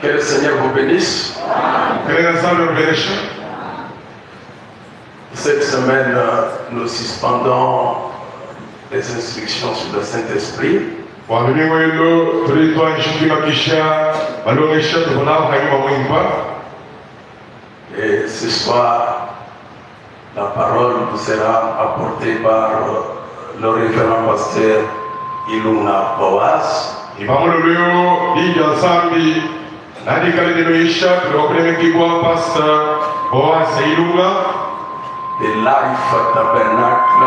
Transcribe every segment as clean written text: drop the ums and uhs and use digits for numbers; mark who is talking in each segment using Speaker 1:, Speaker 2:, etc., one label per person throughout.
Speaker 1: Que le Seigneur vous bénisse. Cette semaine, nous suspendons les instructions sur le Saint-Esprit. Et ce soir, la parole vous sera apportée par le révérend pasteur Ilunga Boaz. The Life Tabernacle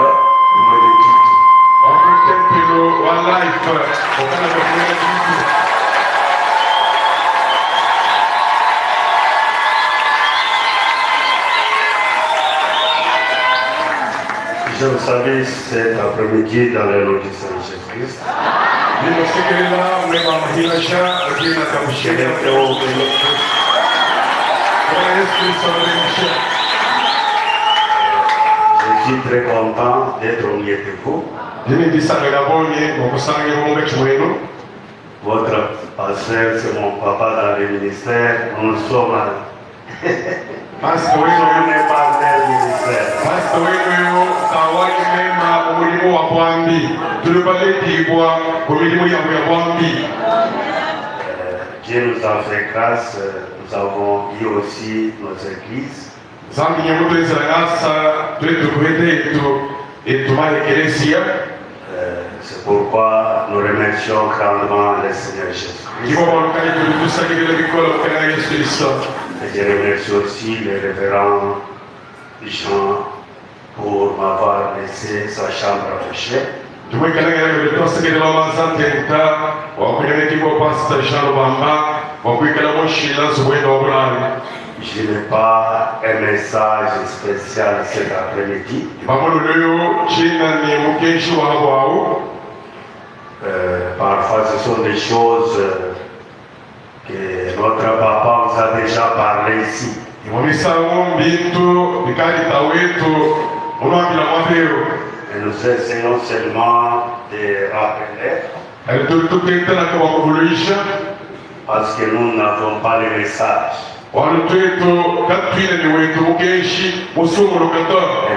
Speaker 2: Je vous salue cet après-midi dans le nom du Seigneur Jésus-Christ. Je suis très content d'être au milieu de vous. Votre pasteur, c'est mon papa dans le ministère. Nous sommes partenaires ministère. Dieu nous a fait grâce, nous avons eu aussi nos églises. C'est pourquoi nous remercions grandement le Seigneur Jésus-Christ. Et je remercie aussi le révérend Jean pour m'avoir laissé sa chambre à coucher. Je n'ai pas un message spécial cet après-midi. Parfois ce sont des choses que notre papa vous a déjà parlé ici. Et nous essayons seulement de rappeler parce que nous n'avons pas le message. Le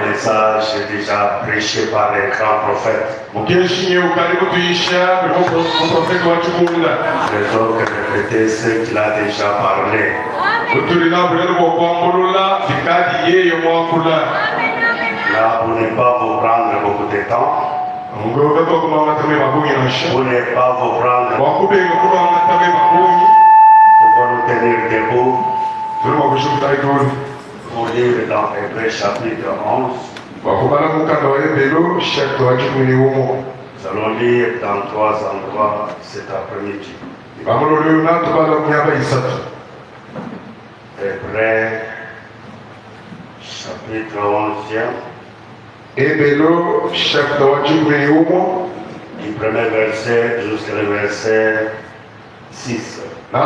Speaker 2: message est déjà prêché par les grands prophètes. Les autres répéter ce qu'il a déjà parlé. Là, pour ne pas vous prendre beaucoup de temps, pour ne pas vous prendre, pour nous tenir debout, pour lire dans Hébreux chapitre 11. Nous allons lire dans 3 endroits cet après-midi. Hébreux chapitre 11. Du premier verset jusqu'au verset 6. Or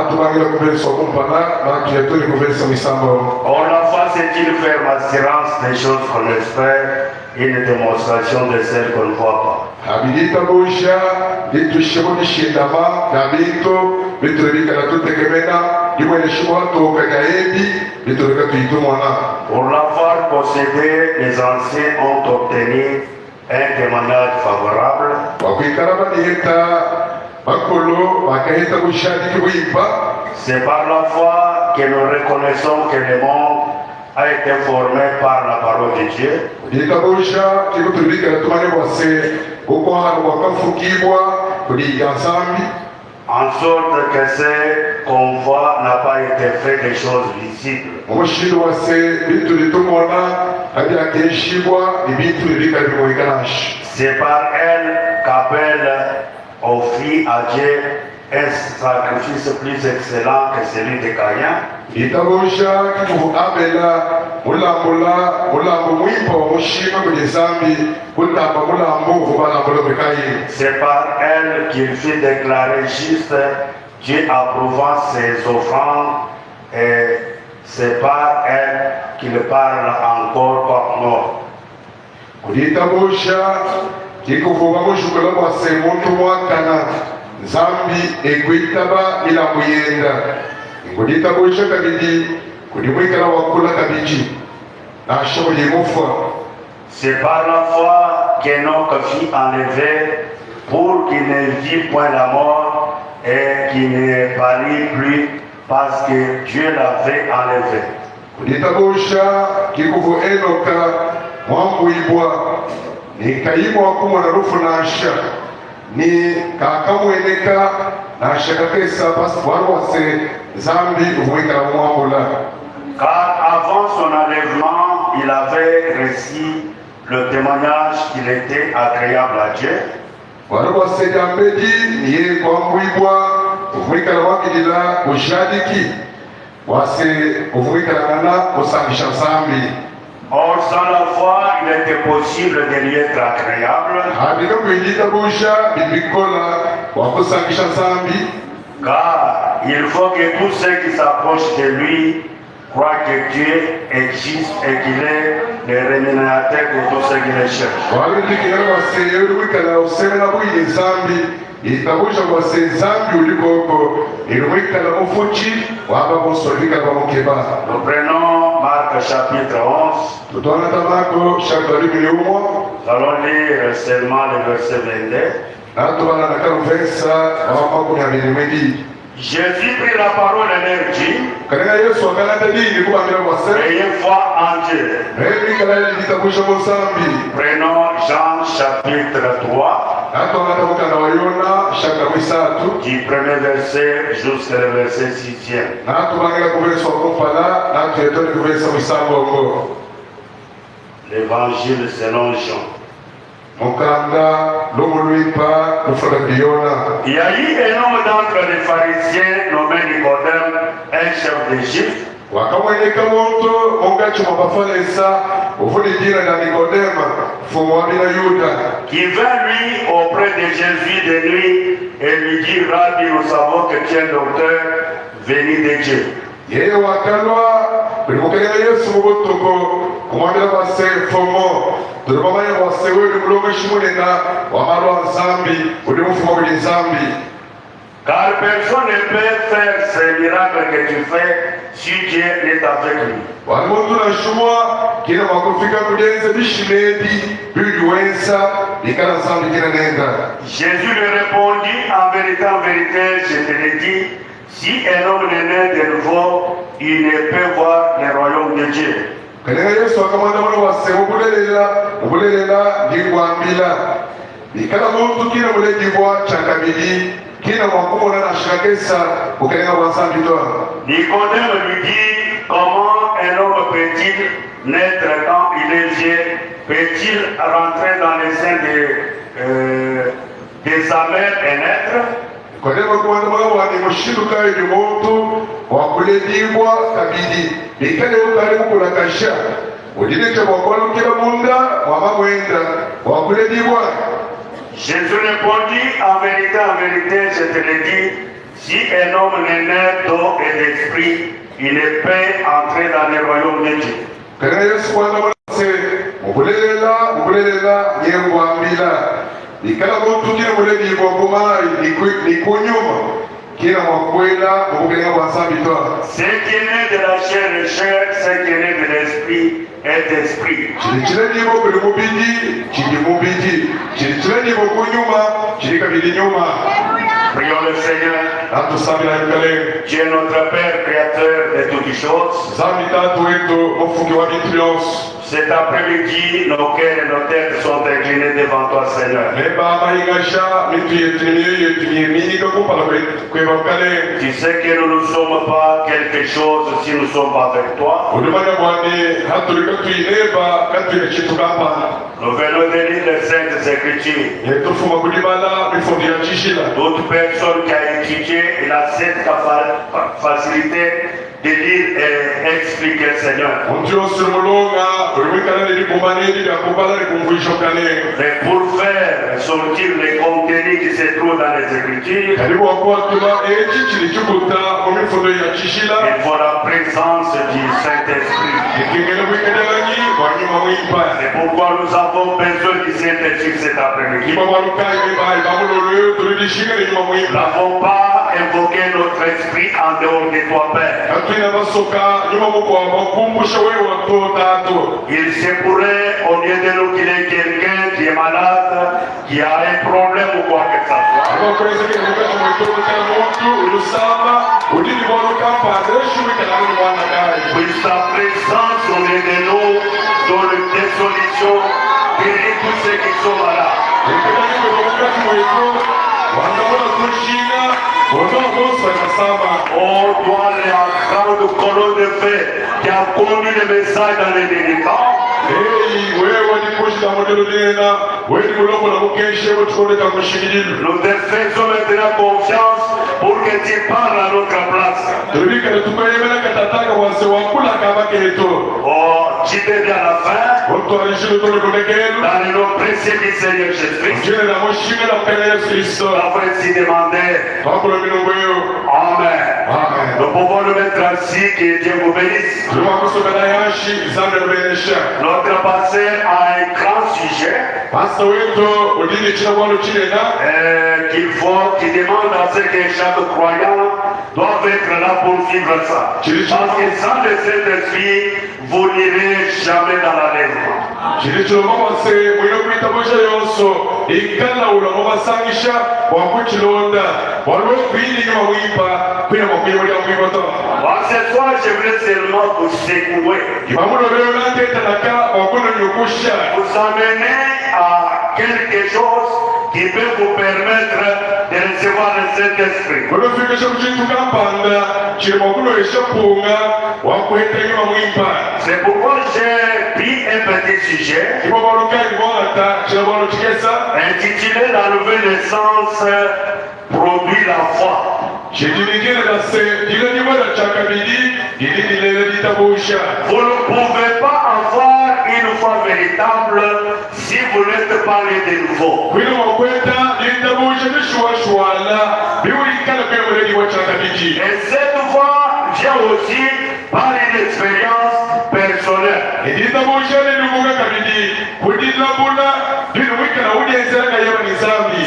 Speaker 2: la foi c'est une ferme assurance des choses qu'on espère, une démonstration de celles qu'on ne voit pas. Pour l'avoir possédé, les anciens ont obtenu un témoignage favorable. C'est par la foi que nous reconnaissons que le monde a été formé par la parole de Dieu. En sorte que ce qu'on voit n'a pas été fait des choses visibles. C'est par elle qu'Abel offrit à Dieu un sacrifice plus excellent que celui de Caïn. C'est par elle qu'il fut déclaré juste, Dieu approuvant ses offrandes, et c'est par elle qu'il parle encore par mort.
Speaker 3: Zambi ekwitaba ila muyenda kuditabuisha kabidi kudimwikala wakula kabiji na shughuli mufa.
Speaker 2: C'est par la foi qu'Enoch fut enlevé pour qu'il ne vit point la mort et qu'il ne parut plus parce que Dieu l'avait enlevé.
Speaker 3: Kuditabusha kikuvu Enoka mwambuibwa ni kaimwa kumwa na rufu na asha ni kakamweneka na asha kakesa basi wase zambi umwikala mwambula.
Speaker 2: Car avant son enlèvement, il avait reçu le témoignage qu'il était agréable à Dieu.
Speaker 3: Wase jambedi niye mwambuibwa umwikala wakilila ushadiki wase umwikala nana usangisha zambi.
Speaker 2: Or, sans la foi, il était possible de lui être agréable. Car il faut que tous ceux qui s'approchent de lui croient que Dieu existe et qu'il est le rémunérateur de tous ceux qui le cherchent. Nous prenons Marc chapitre 11. Nous allons lire seulement le verset 22. Jésus prit la parole et leur dit: ayez foi en Dieu. Prenons Jean chapitre 3, du premier verset jusqu'au verset 6e. L'évangile selon Jean. Il y a eu un homme d'entre les pharisiens nommé Nicodème, un chef d'Égypte, qui vint lui auprès de Jésus de nuit et lui dit: Rabbi, nous savons que tu es docteur venu de Dieu. Car personne ne peut faire ces miracles que tu fais si Dieu est avec lui. Jésus lui répondit: en vérité, je te le dis, si un homme n'est né de nouveau, il ne peut voir le royaume de Dieu. Nicodème lui dit: comment un homme peut-il naître quand il est vieux? Peut-il rentrer dans les seins de sa mère et naître? Jésus répondit: en vérité, je te le dis, si un homme n'est né d'eau et d'esprit, il ne peut entrer dans le royaume de Dieu. Ce qui est né de la chair est chair, ce qui est né de l'esprit est esprit. Prions le Seigneur. Dieu est notre Père, créateur de toutes choses. Cet après-midi, nos cœurs et nos têtes sont inclinés devant toi, Seigneur. Tu sais que nous ne sommes pas quelque chose si nous ne sommes pas avec toi. Nous venons de lire les Saintes Écritures. Toute personne qui a étudié, il a cette facilité de lire et expliquer le Seigneur. Mais pour faire sortir les contenus qui se trouvent dans les Écritures, il faut la présence du Saint-Esprit. C'est pourquoi nous avons besoin du Saint-Esprit cet après-midi. Nous n'avons pas invoquer notre esprit en dehors de toi, Père. Il se pourrait, au milieu de nous, qu'il y ait quelqu'un qui est malade, qui a un problème ou quoi que ce soit. Puisse ta présence au milieu de nous donne des solutions, guérir tous ceux qui sont malades. Oh, toi, la grande colonne de feu qui a conduit le message dans les derniers temps. Nous te faisons maintenant confiance pour que tu parles à notre place. Oh, tu t'es bien à la fin. Dans le nom précieux du Seigneur Jésus-Christ. Après, si demandé. Amen. Nous pouvons le mettre ainsi, que Dieu vous bénisse. Notre pasteur a un grand sujet qu'il demande à ce que chaque croyant doit être là pour vivre ça. Parce que sans le Saint-Esprit, vous n'irez jamais dans la lèvre. Cette fois, je voulais seulement vous secouer. Vous amener à quelque chose qui peut vous permettre de recevoir le Saint-Esprit. C'est pourquoi j'ai pris un petit sujet intitulé La nouvelle naissance produit la foi. Vous ne pouvez pas avoir une foi véritable si vous n'êtes pas né de nouveau. Et cette foi vient aussi par une expérience personnelle.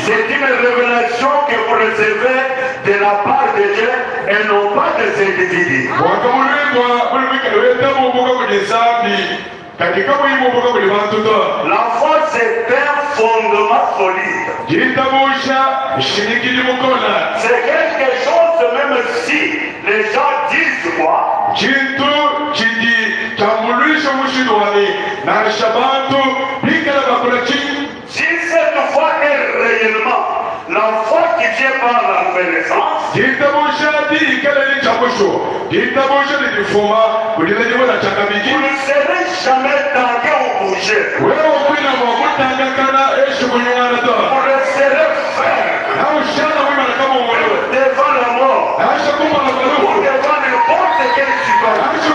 Speaker 2: C'est une révélation que vous recevez de la part de Dieu et non pas des individus. La foi, c'est un fondement solide. C'est quelque chose, même si les gens disent quoi. Si cette foi est réellement la foi qui vient par la renaissance, vous ne serez jamais tenté ou bougé. Vous resterez ferme devant la mort ou devant n'importe quelle situation.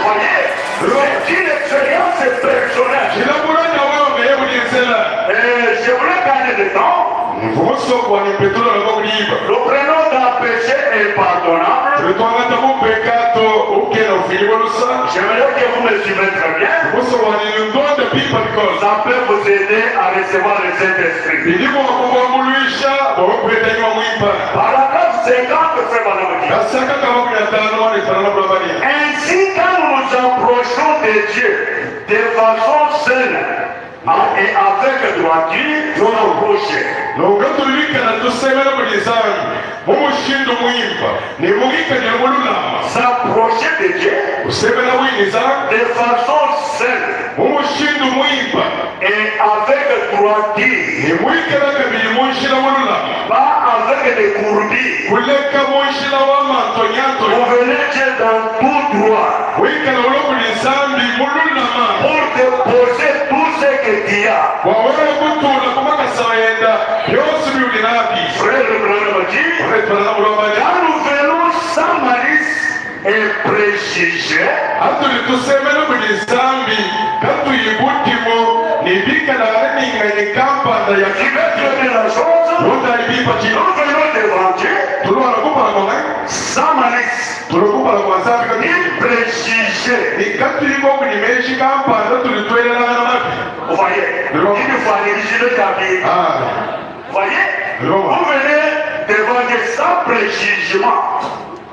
Speaker 2: Voyez, c'est une expérience personnelle. Je voulais gagner du temps. Nous prenons d'un péché impardonnable. J'aimerais que vous me suivez très bien. Ça peut vous aider à recevoir le Saint-Esprit. Paragraphe 50, frère Banamadi. Ainsi, quand nous nous approchons de Dieu de façon saine et avec droiture, nous nous approchons. S'approcher de Dieu de façon saine et avec droiture, pas avec des courbis. Vous venez Dieu dans tout droit pour déposer tout ce que tu as. Frère Branham, quand nous venons sans malice et préjugés, nous venons devant Dieu sans malice ni préjugés. Vous voyez, il nous faut aller vigiler ta vie. Vous voyez, vous venez devant que sans préjugement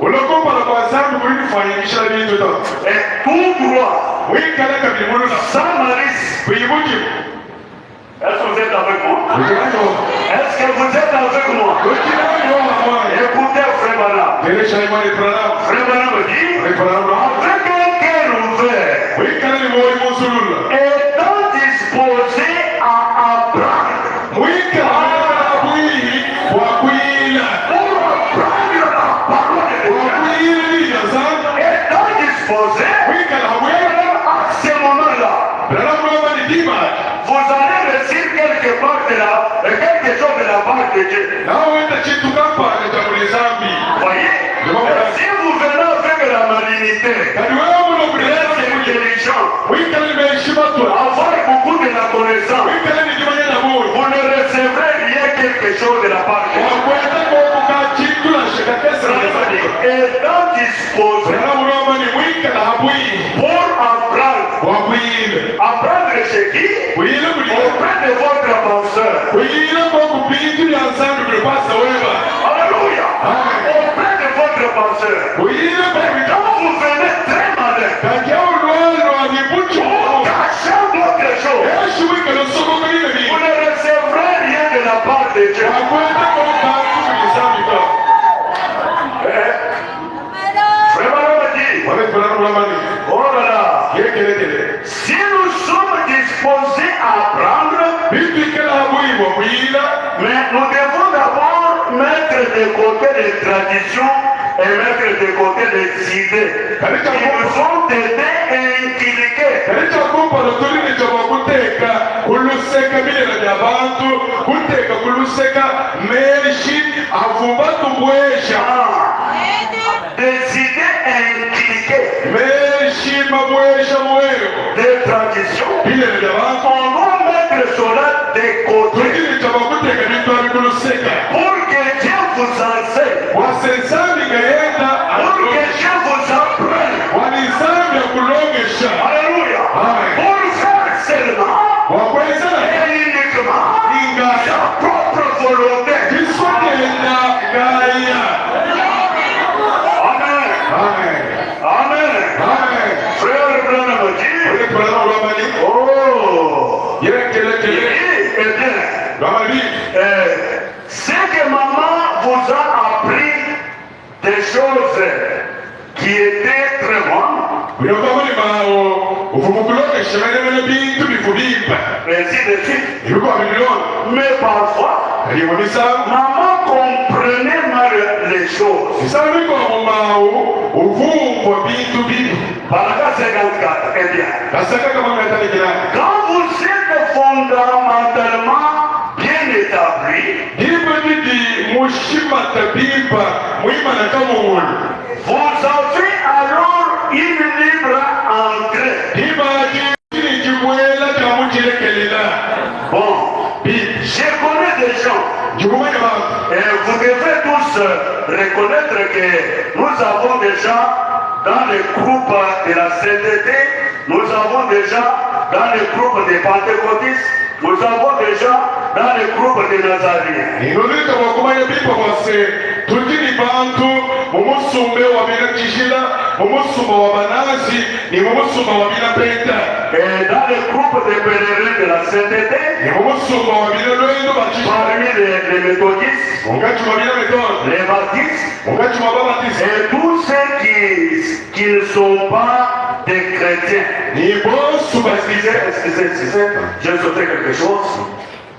Speaker 3: ulokombola kwa zambi kulifanyikisha bintu to
Speaker 2: et tout droit,
Speaker 3: wikala kabili muluna
Speaker 2: sans malice.
Speaker 3: kuyibuki
Speaker 2: Est-ce que vous êtes avec moi?
Speaker 3: ukinacho
Speaker 2: Est-ce que vous êtes avec moi?
Speaker 3: ukinacho mwa
Speaker 2: Écoutez, frère Branham.
Speaker 3: deresha imani pranam
Speaker 2: Frère Branham dit,
Speaker 3: pranam
Speaker 2: avec un cœur ouvert,
Speaker 3: wikala ni moyo musulula
Speaker 2: étant disposé à apprendre,
Speaker 3: wikala bwi wa kuila
Speaker 2: pour apprendre la parole de
Speaker 3: wa
Speaker 2: Dieu,
Speaker 3: kuila ni yazana
Speaker 2: étant disposé
Speaker 3: wikala bwi
Speaker 2: à ce moment-là,
Speaker 3: pranam mwa ni dimaji
Speaker 2: vous allez réussir quelque chose de la part de Dieu.
Speaker 3: nawe wenda chitu kapale cha mulizambi
Speaker 2: Voyez? Mais si vous venez avec la malignité,
Speaker 3: kadi wewe muno
Speaker 2: être
Speaker 3: kuleza
Speaker 2: intelligent,
Speaker 3: wikala ni meheshimatwa
Speaker 2: avoir beaucoup de la connaissance,
Speaker 3: wikala ni kimanya na Mungu
Speaker 2: vous ne recevrez rien quelque chose de la part de Dieu.
Speaker 3: wakwenda kokuka chitu na shekatesa
Speaker 2: Étant disposé
Speaker 3: pranam mwa ni wikala habwi
Speaker 2: pour apprendre.
Speaker 3: wa kuila
Speaker 2: Apprendre chez qui?
Speaker 3: kuila kuli
Speaker 2: Auprès de votre penseur.
Speaker 3: kuila kwa kupintu ya zambi kulipasa wewe
Speaker 2: Alléluia. Auprès de votre penseur.
Speaker 3: kuila kwa
Speaker 2: Quand vous venez très malin,
Speaker 3: kajya ulwalo alibucho
Speaker 2: cachant d'autres choses,
Speaker 3: yesu wikala soko kulile bi
Speaker 2: vous ne recevrez rien de la part de Dieu.
Speaker 3: wakwenda kokuka kumizambi to
Speaker 2: Frère Branham dit,
Speaker 3: wale pranam mwa ni
Speaker 2: oh là là,
Speaker 3: yekelekele
Speaker 2: si nous sommes disposés à apprendre,
Speaker 3: bintu ikala habwi wa kuila
Speaker 2: mais nous devons d'abord mettre de côté les traditions et mettre de côté les idées qui nous ont été inculquées.
Speaker 3: kalichakumpala tulini choma kuteka kuluseka bilela bya bantu kuteka kuluseka meshi avumbatu bwesha
Speaker 2: Des idées inculquées,
Speaker 3: meshi mabwesha mwero
Speaker 2: des traditions,
Speaker 3: bilela bya bantu
Speaker 2: on doit mettre cela de côté
Speaker 3: tulini choma kuteka bintu ali kuluseka
Speaker 2: pour que Dieu vous enseigne,
Speaker 3: wasensami ngayenda
Speaker 2: pour que Dieu vous apprenne.
Speaker 3: walizambi ya kulongesha
Speaker 2: Alléluia.
Speaker 3: Amen.
Speaker 2: Pour faire seulement
Speaker 3: wakweza
Speaker 2: et uniquement
Speaker 3: ingaya
Speaker 2: sa propre volonté.
Speaker 3: kiswagenda ngaya
Speaker 2: Amen.
Speaker 3: amen
Speaker 2: Amen.
Speaker 3: amen
Speaker 2: Frère Branham dit,
Speaker 3: ole pranam lwamani
Speaker 2: oh, il
Speaker 3: yekelekele
Speaker 2: dit, eh bien,
Speaker 3: lwamani
Speaker 2: c'est que maman vous a appris des choses qui étaient très bonnes,
Speaker 3: uyokamani mawo uvumukulokesha menemene bintu bikubimba
Speaker 2: ainsi de suite.
Speaker 3: ibikuwa bimilona
Speaker 2: Mais parfois,
Speaker 3: aliwo misango
Speaker 2: maman comprenait mal les choses.
Speaker 3: misana bikomu mawo uvumbwa bintu bibi
Speaker 2: Paragraphe 54, eh bien,
Speaker 3: kasaka kamangatanigirani
Speaker 2: quand vous êtes fondamentalement bien établi,
Speaker 3: dibe didi mushimata bimba mwimana kamungulu
Speaker 2: vous avez alors une libre entrée.
Speaker 3: dibaji kinikibwela kyamukirekelela
Speaker 2: Bon,
Speaker 3: bibi
Speaker 2: je connais des gens,
Speaker 3: jikumanya bantu
Speaker 2: et vous devez tous reconnaître que nous avons déjà dans le groupe de la CDT, nous avons déjà dans le groupe des Pentecôtistes, nous avons déjà dans le groupe des Nazaréens.
Speaker 3: inolita wakumanya bimba kwase tutini bantu mumusumbe wa bila kishila mumusumba wa banasi ni mumusumba wa bila penta
Speaker 2: Et dans le groupe des pèlerins de la CDT,
Speaker 3: ni mumusumba wa bila lwendo bakishila
Speaker 2: parmi les méthodistes,
Speaker 3: ungati wa bila metode
Speaker 2: les baptistes,
Speaker 3: ungati wa babatisi
Speaker 2: et tous ceux qui ne sont pas des chrétiens.
Speaker 3: ni bosu basize
Speaker 2: Excusez, j'ai sauté quelque chose.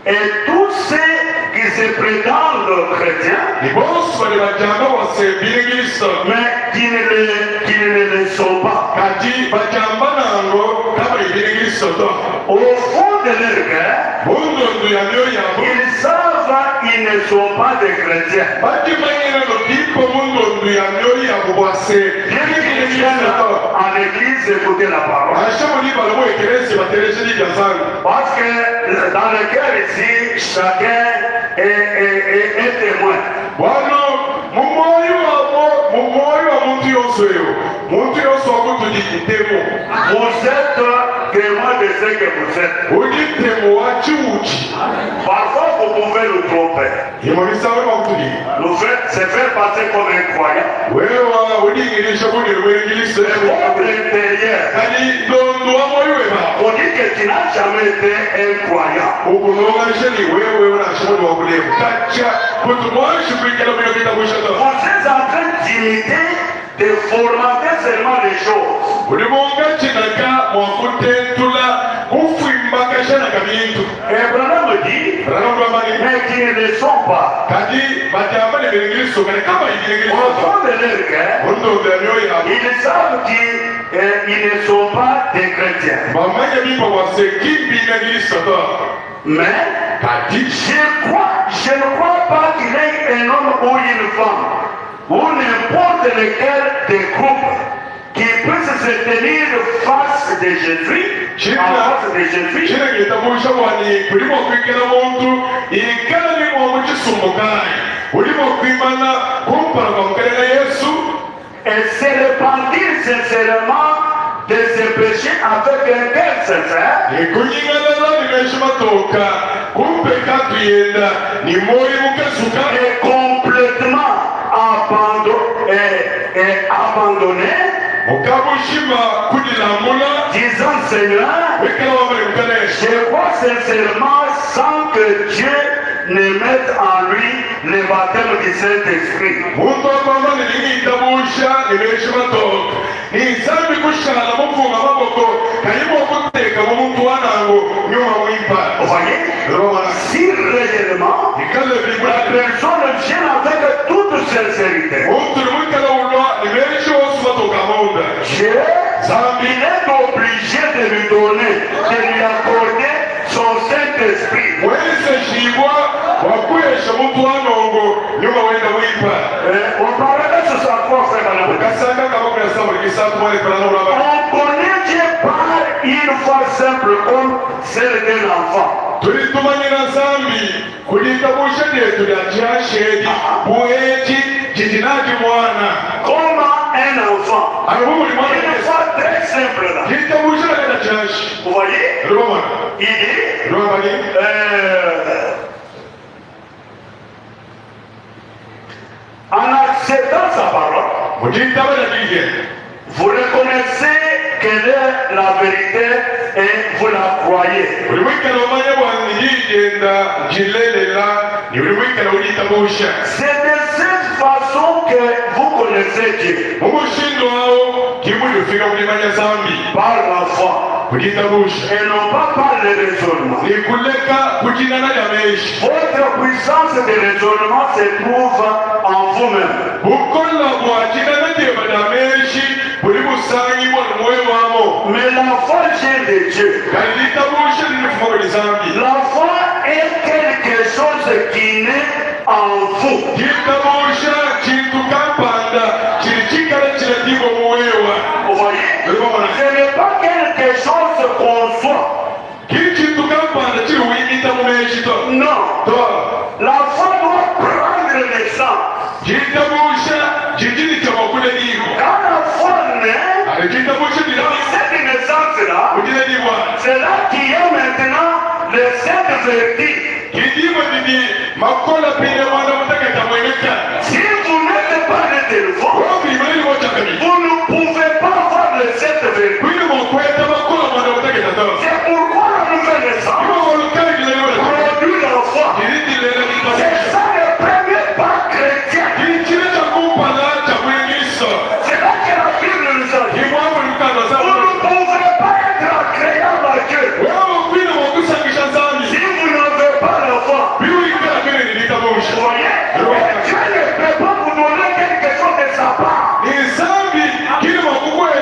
Speaker 2: Et tous ceux qui se prétendent chrétiens,
Speaker 3: ni bosu bali bajamba wase bilingiliso
Speaker 2: mais qui ne le sont pas.
Speaker 3: kati bajamba nango kama ibilingiliso to
Speaker 2: Au fond de leur cœur,
Speaker 3: bundondo ya myoyo yabo
Speaker 2: ils savent qu'ils ne sont pas des chrétiens.
Speaker 3: bakimanyira no bipo bundondo ya myoyo yabo bwase
Speaker 2: Bien qu'ils
Speaker 3: bilingiliso
Speaker 2: viennent
Speaker 3: to
Speaker 2: à l'église écouter la parole.
Speaker 3: ashamuli balimu ekeresi batereje libya zangu
Speaker 2: Parce que dans le cœur ici, chacun est témoin.
Speaker 3: wano mumoyo wa muntu yonso eyo muntu yonso wakutudikitemo
Speaker 2: Vous êtes témoin de ce que vous êtes.
Speaker 3: uditemo wachiuchi
Speaker 2: Parfois, vous pouvez nous tromper.
Speaker 3: imonisawe makutudi
Speaker 2: Nous faites, se faire passer comme un croyant.
Speaker 3: wewa udingirisha kundi lwengilise
Speaker 2: Votre intérieur,
Speaker 3: kali ndondo wamoyiweba
Speaker 2: on dit que tu n'as jamais été un croyant.
Speaker 3: ukunongasheni wewe unashimoni wakulemu kacha kuti mwashipikila mino kitabushaka
Speaker 2: Vous êtes en train d'imiter, de formater seulement les choses.
Speaker 3: ulimunga chinaka mwakutentula kufwimbakashanaka bintu
Speaker 2: Abraham dit,
Speaker 3: ranamulwamani
Speaker 2: mais qui ne le sont pas.
Speaker 3: kadi bajambale bilingiliso kali kama
Speaker 2: Au
Speaker 3: ibilingiliso
Speaker 2: fond de leur cœur,
Speaker 3: undonda myoyo yabo
Speaker 2: ils savent qu'ils ne sont pas des chrétiens.
Speaker 3: bamanya bimba wase kimbinangilisoto
Speaker 2: Mais
Speaker 3: kadi
Speaker 2: je ne crois pas qu'il y ait un homme ou une femme, ou n'importe lequel des groupes, qui puisse se tenir face de Jésus, en face de Jésus,
Speaker 3: chinangitabuisha wani kulimo kwikila muntu ikala ni mwomu chisumukai ulimo kwimana kumpala kwa mkalena Yesu
Speaker 2: et se repentir sincèrement de ses péchés avec un cœur sincère,
Speaker 3: ikunyingalala nimeshimatoka kumpe katuyenda ni moyo mukasuka
Speaker 2: et complètement abandonné,
Speaker 3: mukabushima kudilamula
Speaker 2: disant Seigneur,
Speaker 3: wikala wamale mukaleshi
Speaker 2: je crois sincèrement sans que Dieu ne mette en lui le baptême du Saint-Esprit.
Speaker 3: muntu akwamba nilingitabusha nimeshimatoka nisambi kushala mufunga maboko kayimo okuteka mumuntu wanango nyuma mwimpa
Speaker 2: Vous voyez, si réellement
Speaker 3: ikale
Speaker 2: la
Speaker 3: bibula
Speaker 2: personne vient avec toute sincérité,
Speaker 3: muntu nimwikala ulwa nimeshi wosu matoka munda
Speaker 2: Dieu, il est obligé de lui donner, de lui accorder son Saint-Esprit.
Speaker 3: wese shibwa wakuyesha muntu wanongo nyuma wenda mwimpa
Speaker 2: On parlera sur sa foi, frère Madame.
Speaker 3: kasanga kama kuna sababu kisatu wale pelano ulaba
Speaker 2: On connaît Dieu par une foi simple comme celle d'un enfant.
Speaker 3: tulitumanyira zambi kulitabusha lyetu lya chashedi bueti jijinaji mwana
Speaker 2: Comme un enfant.
Speaker 3: anubumuli mwana
Speaker 2: Une foi très simple là.
Speaker 3: litabusha lakata chashi
Speaker 2: Vous voyez,
Speaker 3: lubamana
Speaker 2: il dit,
Speaker 3: lubamani
Speaker 2: en acceptant sa parole,
Speaker 3: mujitabala lije
Speaker 2: vous reconnaissez quelle est la vérité et vous la croyez.
Speaker 3: ulimwikala umanya bwanzi jijenda jilelela ni ulimwikala ulitabusha
Speaker 2: C'est de cette façon que vous connaissez Dieu.
Speaker 3: mumushindo wawo kimulifika kulimanya zambi
Speaker 2: Par la foi.
Speaker 3: kujitabusha
Speaker 2: Et non pas par le raisonnement.
Speaker 3: ni kuleka kujinana lya meshi
Speaker 2: Votre puissance de raisonnement se trouve en vous-même.
Speaker 3: bukola bwajinana jeba lya meshi buli busangibwa lumoyo wamo
Speaker 2: Mais la foi vient de Dieu.
Speaker 3: kali litabusha lilifuma kuli zambi
Speaker 2: La foi est quelque chose qui naît en vous.
Speaker 3: kitabusha kintu kampanda kili kikala kilatigwa muwewa
Speaker 2: Vous voyez? Ce n'est pas quelque chose qu'on soit.
Speaker 3: kili kintu kampanda kili wimita mu meshi to
Speaker 2: Non.
Speaker 3: to
Speaker 2: La foi doit prendre naissance.
Speaker 3: kitabusha jijini chamakule ligo
Speaker 2: Quand la foi naît,
Speaker 3: ale kitabusha
Speaker 2: dans
Speaker 3: lila
Speaker 2: cette naissance-là,
Speaker 3: kujile liwa
Speaker 2: c'est là qu'il y a maintenant le Saint-Vertu.
Speaker 3: kidiwa didi makola pile mwana mutakata mweneka
Speaker 2: Si vous n'êtes pas né de nouveau,
Speaker 3: wapi imani mochakami
Speaker 2: vous ne pouvez pas avoir le Saint-Vertu.
Speaker 3: kwini mokweta makola mwana mutakata to
Speaker 2: C'est pourquoi la nouvelle naissance
Speaker 3: iwo volukali kile liwa
Speaker 2: produit la foi.
Speaker 3: kiriti lela
Speaker 2: C'est
Speaker 3: kitabusha
Speaker 2: ça le premier pas chrétien.
Speaker 3: kile chakumpala chakuingiso
Speaker 2: C'est là que la Bible nous a dit.
Speaker 3: imwamo lukano
Speaker 2: Vous
Speaker 3: zawo
Speaker 2: ne pouvez pas être agréable à Dieu
Speaker 3: wewe kwini mokusangisha zambi
Speaker 2: si vous n'avez pas la foi.
Speaker 3: biwikala kile
Speaker 2: Vous
Speaker 3: nilitabusha
Speaker 2: voyez? Et Dieu ne peut pas vous donner quelque chose de sa part.
Speaker 3: ni zambi kile makukweta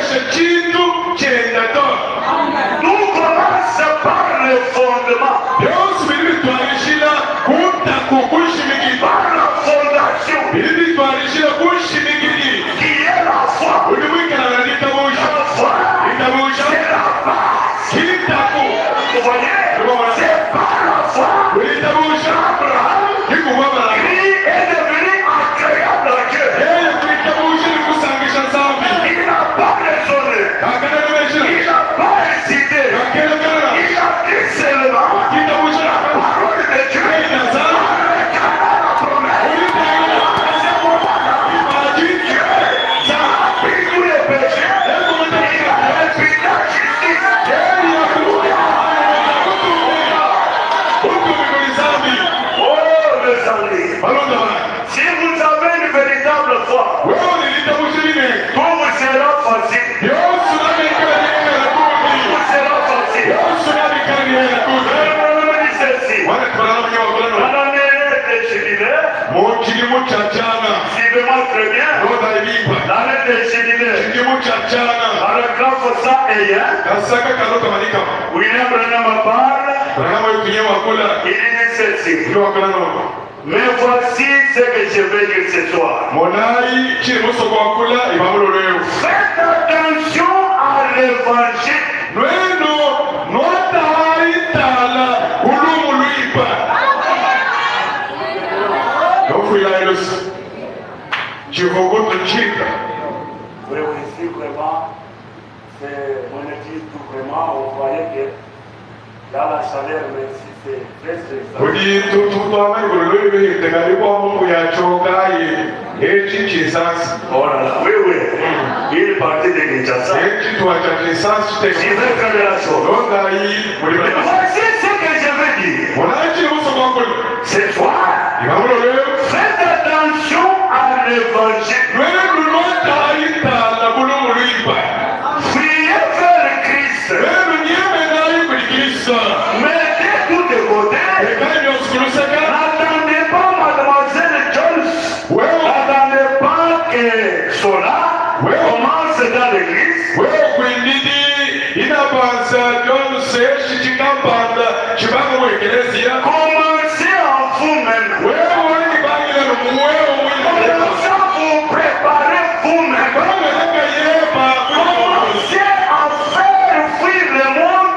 Speaker 3: balonda bana
Speaker 2: Si vous avez une véritable foi,
Speaker 3: wewe nilitamushirine
Speaker 2: tout vous sera facile.
Speaker 3: yosu nabikani na
Speaker 2: Tout
Speaker 3: kuti
Speaker 2: sera facile.
Speaker 3: yosu nabikani na kuti
Speaker 2: Je dis ceci.
Speaker 3: wana tunaona mwenye
Speaker 2: Dans
Speaker 3: wakolano
Speaker 2: l'année des jubilés,
Speaker 3: mukirimu cha chana
Speaker 2: suivez-moi très bien.
Speaker 3: roda ilipa
Speaker 2: L'année des jubilés,
Speaker 3: kirimu cha chana
Speaker 2: paragraphe 101,
Speaker 3: kasaka kalota manika
Speaker 2: William Branham parle,
Speaker 3: barama yukinye wakula
Speaker 2: il dit ceci.
Speaker 3: kiri wakolano
Speaker 2: Mais voici ce que je vais dire ce soir.
Speaker 3: monai kirimu soko wakula ibamuloleo
Speaker 2: Faites attention à l'évangile.
Speaker 3: lweno notahaitala ulumu lwipa nofuilailos chivogoto chika
Speaker 2: Oui, oui, si vraiment, c'est mon église tout vraiment, on voyait que dans la chaleur, mais si c'est très stressant.
Speaker 3: kudi tutwamaigolo lwebihitegalibwa mungu yachokaye echi chisasi
Speaker 2: Oh là là, oui, oui. Il est parti de Kinshasa.
Speaker 3: echitwa cha chisasi
Speaker 2: Je vais faire la chose.
Speaker 3: longai
Speaker 2: Mais
Speaker 3: mulima
Speaker 2: voici ce que je veux dire.
Speaker 3: monai chirimu soko wakula
Speaker 2: Ce soir,
Speaker 3: ibamuloleo
Speaker 2: faites attention à l'évangile.
Speaker 3: lwenu notahaitala ulumu lwipa
Speaker 2: Priez vers Christ.
Speaker 3: lwenu nyemenai kulikirisa
Speaker 2: Mettez tout de côté.
Speaker 3: ekani osikuluseka
Speaker 2: N'attendez pas Mademoiselle Jones.
Speaker 3: wewe
Speaker 2: N'attendez pas que cela
Speaker 3: Oui.
Speaker 2: commence dans l'église.
Speaker 3: wewe kwindidi inabanza byonse shikikambanda kibanga mu ekereziya
Speaker 2: Commencez en vous-même.
Speaker 3: wewe olibangile wewe wile
Speaker 2: Commencez à vous préparer vous-même.
Speaker 3: bameleka yeba
Speaker 2: Commencez à faire fuir le monde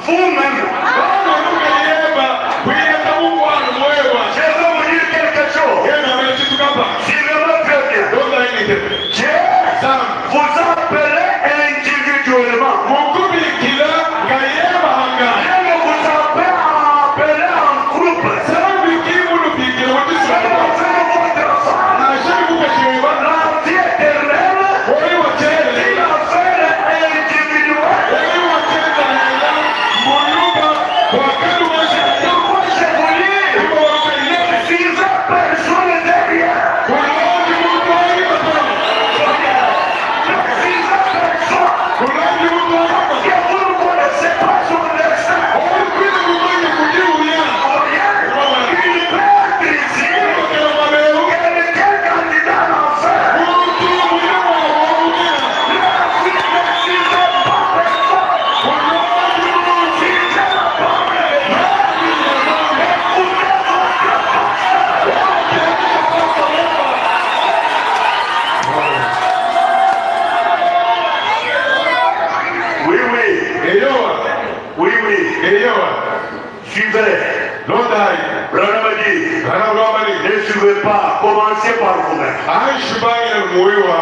Speaker 2: vous-même.
Speaker 3: bameleka yeba kuyeka mungwanu mwewa
Speaker 2: Je vais vous dire quelque chose.
Speaker 3: yena mele chitukamba
Speaker 2: Suivez-moi très bien.
Speaker 3: londainite
Speaker 2: Dieu
Speaker 3: sam
Speaker 2: vous appelez individuellement.
Speaker 3: mukubikila nga yebanga
Speaker 2: Dieu ne vous appelle à appeler en groupe.
Speaker 3: sabiki mulubikile
Speaker 2: Je
Speaker 3: wetisaka
Speaker 2: vais faire votre femme.
Speaker 3: nashali kukasheba
Speaker 2: La vie éternelle,
Speaker 3: oli wacele
Speaker 2: il a fait individuelle.
Speaker 3: oli wacendaela muluba wakalumasaka
Speaker 2: Pourquoi je vous dis, suivez personne derrière.
Speaker 3: kulongi muntu alibatano
Speaker 2: Suivez personne.
Speaker 3: kulongi muntu alaba
Speaker 2: Que vous ne connaissez pas son destin.
Speaker 3: olikwina kumanya kujiuya
Speaker 2: Rien. Il peut être ici.
Speaker 3: okela maberu
Speaker 2: Quelqu'un candidat à l'enfer.
Speaker 3: muntu mwina wawawuya
Speaker 2: Suivez pas personne.
Speaker 3: kulongi muntu
Speaker 2: Suivez la parole de Dieu. Écoutez votre Oui, oui.
Speaker 3: eyowa
Speaker 2: Oui, oui.
Speaker 3: eyowa
Speaker 2: Suivez.
Speaker 3: londai
Speaker 2: Branham a dit,
Speaker 3: kanamulwamani
Speaker 2: ne suivez pas. Commencez par vous-même.
Speaker 3: aishibangile muwiwa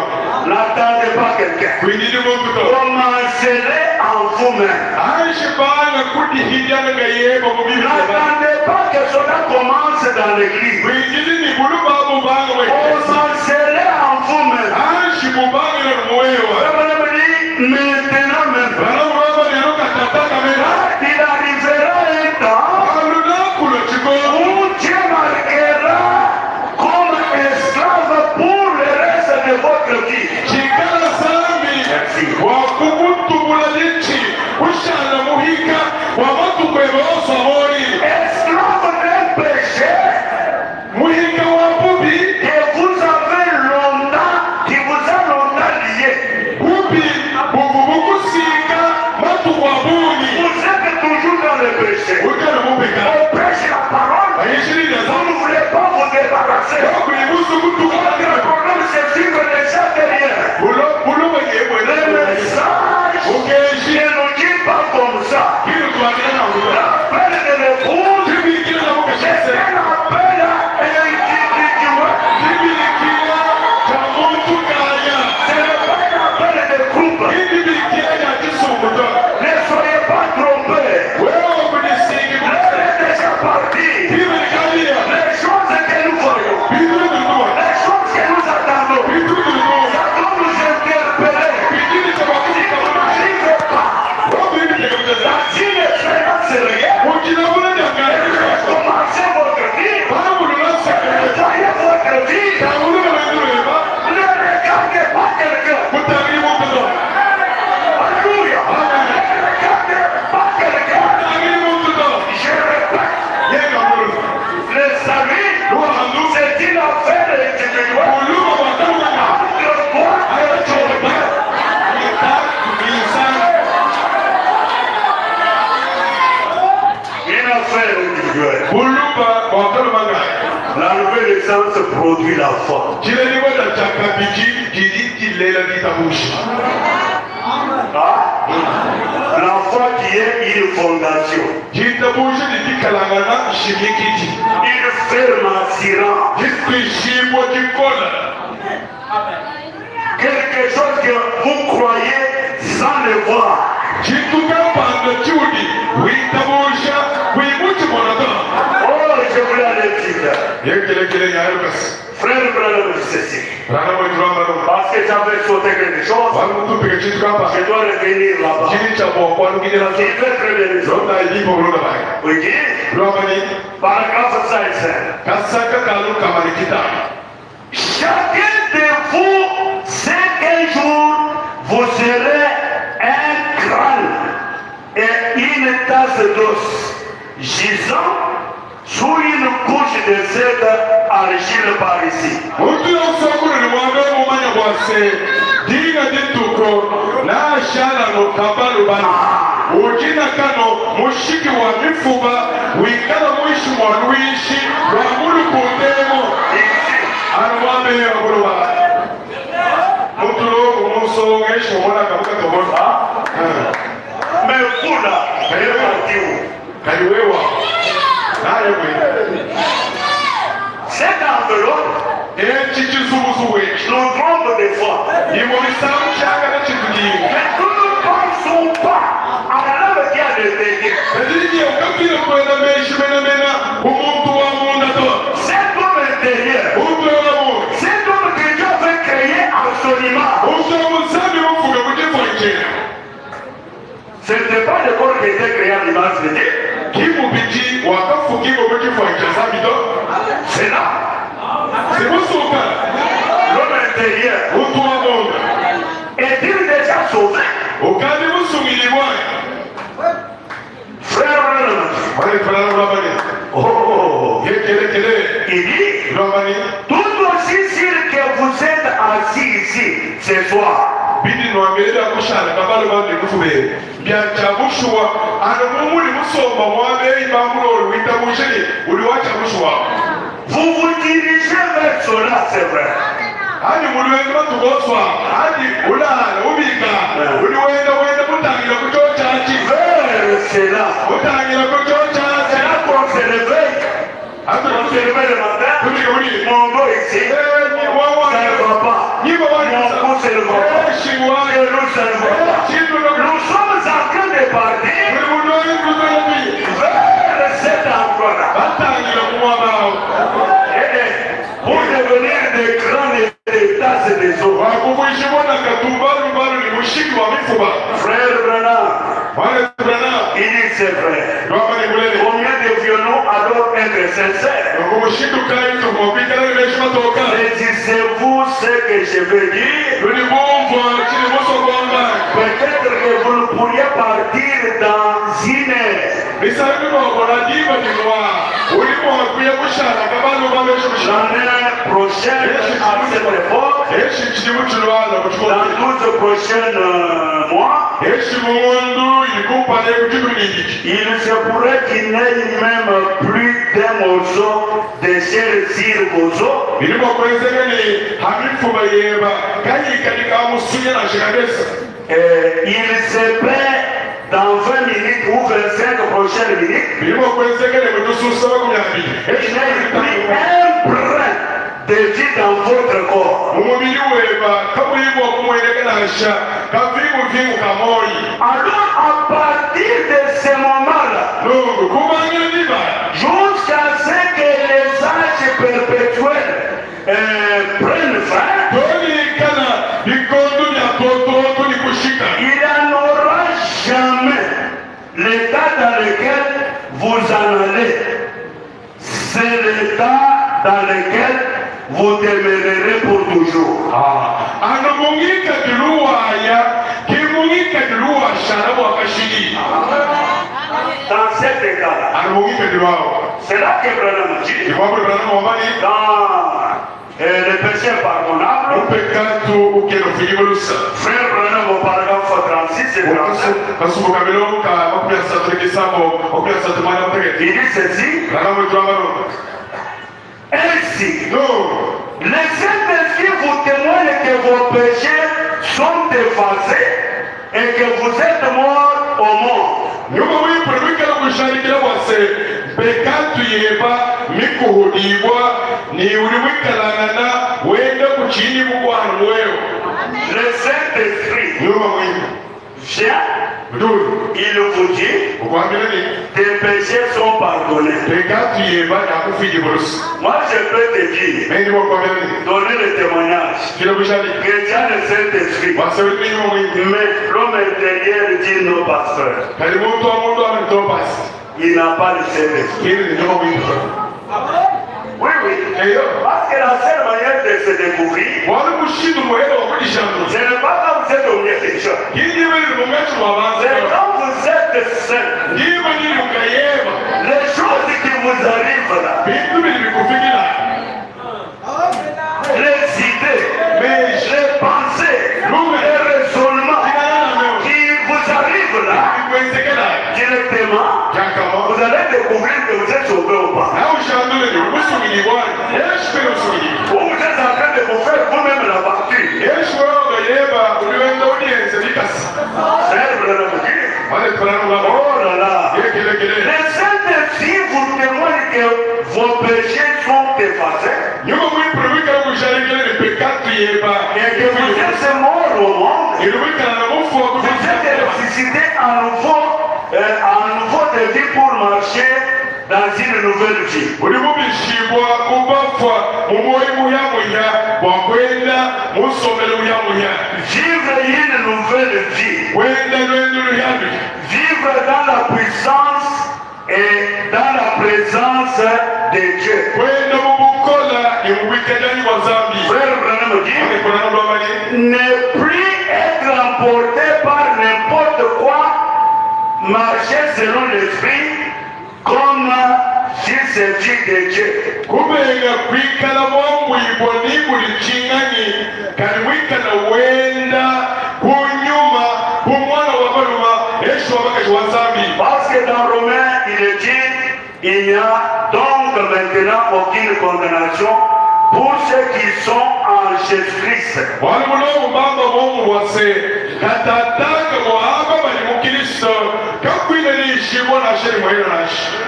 Speaker 2: N'attendez pas quelqu'un.
Speaker 3: kwindidi muntu to
Speaker 2: Commencez-les en vous-même.
Speaker 3: aishibanga kudihijana nga yeba mubibisaba
Speaker 2: N'attendez pas que cela commence dans l'église.
Speaker 3: kwindidi ni buluba bubanga bwe
Speaker 2: Commencez-les en vous-même.
Speaker 3: aishibubangile muwiwa
Speaker 2: Branham dit, maintenant même.
Speaker 3: kanamulwamani anokatataka
Speaker 2: Il arrivera un temps
Speaker 3: alunakulo kiko
Speaker 2: où Dieu marquera comme esclave pour le reste de votre vie.
Speaker 3: kikala sami
Speaker 2: Merci.
Speaker 3: wakukutubula lichi ushana muhika wamatukweba osomoli
Speaker 2: Esclave d'un péché
Speaker 3: muhika wa bubi
Speaker 2: que vous avez longtemps, qui vous a longtemps lié.
Speaker 3: bubi bukubukusika matuwa buni
Speaker 2: Vous êtes toujours dans le péché.
Speaker 3: ukana mubika
Speaker 2: On prêche la parole.
Speaker 3: ayishirira
Speaker 2: Vous ne voulez pas vous débarrasser.
Speaker 3: kuibusu kutukana
Speaker 2: Votre problème, c'est suivre déjà derrière.
Speaker 3: buloba
Speaker 2: Le
Speaker 3: yebwele
Speaker 2: message
Speaker 3: ukeshi
Speaker 2: ne nous dit pas comme ça.
Speaker 3: kiri twagera na ulo
Speaker 2: L'appel de l'épouse,
Speaker 3: tibikira na
Speaker 2: c'est
Speaker 3: mukashese
Speaker 2: un appel individuel.
Speaker 3: tibikira cha muntu kaya
Speaker 2: Ce n'est pas un appel de groupe.
Speaker 3: tibikira ya kisumuto
Speaker 2: Ne soyez pas trompés.
Speaker 3: wewe kunisiki
Speaker 2: L'heure est déjà partie.
Speaker 3: tibikalia
Speaker 2: Les choses que nous voyons,
Speaker 3: bidu bidu
Speaker 2: les La nouvelle naissance produit la foi. La foi qui est une fondation. Une ferme assurance. Quelque chose que vous croyez sans le voir. Oh, je voulais aller vite. Frère Branham, ceci. Parce que j'avais sauté quelque chose, je dois revenir là-bas. Il fait très bien les autres. Oui, paragraphe 5. Chacun de vous sait qu'un jour vous serez un crâne et une tasse d'os gisant sous une couche de cette argile par ici.
Speaker 3: Ujina kano mushiki wa mifuba wikala mwishi mwa luishi wa mulu kundemo anwame ya kuruwa mutulo umusongeshi mwana kabuka toboza
Speaker 2: Mefula
Speaker 3: kaliwewa naye mwe
Speaker 2: cette enveloppe nous trompe des fois. Mais nous ne pensons pas à l'homme qui a le désir. Cet homme intérieur, cet homme que Dieu veut créer absolument, ce n'était pas le corps qui était créé à l'image de Dieu. C'est là. L'homme intérieur est-il déjà sauvé? Frère, il dit tout aussi sûr que vous êtes assis ici ce soir. Vous vous dirigez vers cela, c'est vrai. Vers cela. C'est là qu'on se réveille. On se réveille le matin. Mon dos ici. Ça ne va pas. Mon cou, ça ne va pas. Nous, ça ne va pas. Nous sommes en train de partir vers cet endroit-là. Pour devenir des grands et des tasses des eaux. Frère Branham, il dit c'est vrai. Combien devions-nous alors être sincères? Saisissez-vous ce que je veux dire? Peut-être que vous ne pourriez partir dans une l'année prochaine à cette époque, dans 12 prochains mois, il se pourrait qu'il n'ait même plus d'un morceau de chair sur vos os. Il se peut dans 20 minutes ou 25 prochaines minutes, et il n'a plus un brin de vie dans votre corps. Alors à partir de ce moment-là, jusqu'à ce que les âges perpétuels prennent fin, il n'en aura jamais l'état dans lequel vous en allez. C'est l'état dans lequel vous demeurerez pour toujours. Dans cet état-là, c'est là que Branham dit dans le péché pardonnable, frère Branham au paragraphe au 36 et 37. Il dit ceci. Ainsi, le Saint-Esprit vous témoigne que vos péchés sont effacés et que vous êtes morts au monde.
Speaker 3: nyuma w'ipurumikira gusharikira wase bekatu yeba mikuhudibwa ni uliwikalangana wenda kuchini bugwanu wewe.
Speaker 2: Le Saint-Esprit
Speaker 3: nyuma mwimu
Speaker 2: vient, il vous dit, tes péchés sont pardonnés. Moi je peux te dire, donner le témoignage que tu as le Saint-Esprit, mais l'homme intérieur dit non, pasteur, il n'a pas le Saint-Esprit. Oui, oui. Parce que la seule manière de se découvrir, ce n'est pas quand vous êtes au milieu des gens. C'est quand vous êtes seul. Les choses qui vous arrivent là, les idées, les pensées, les raisonnements qui vous arrivent là, directement, vous allez découvrir que vous êtes sauvé ou pas. Ou vous êtes en train de vous faire vous-même la partie. Oh là là. Le Saint-Esprit vous témoigne que vos péchés sont effacés. Et que vous êtes morts au monde. Vous êtes ressuscité à nouveau de vie pour marcher dans une nouvelle vie. Vivre une nouvelle vie. Vivre dans la puissance et dans la présence de Dieu. Frère Branham dit, ne plus être emporté par n'importe quoi, marcher selon l'esprit comme s'il s'agit de Dieu. Parce que dans Romains, il est dit, il n'y a donc maintenant aucune condamnation pour ceux qui sont en Jésus-Christ.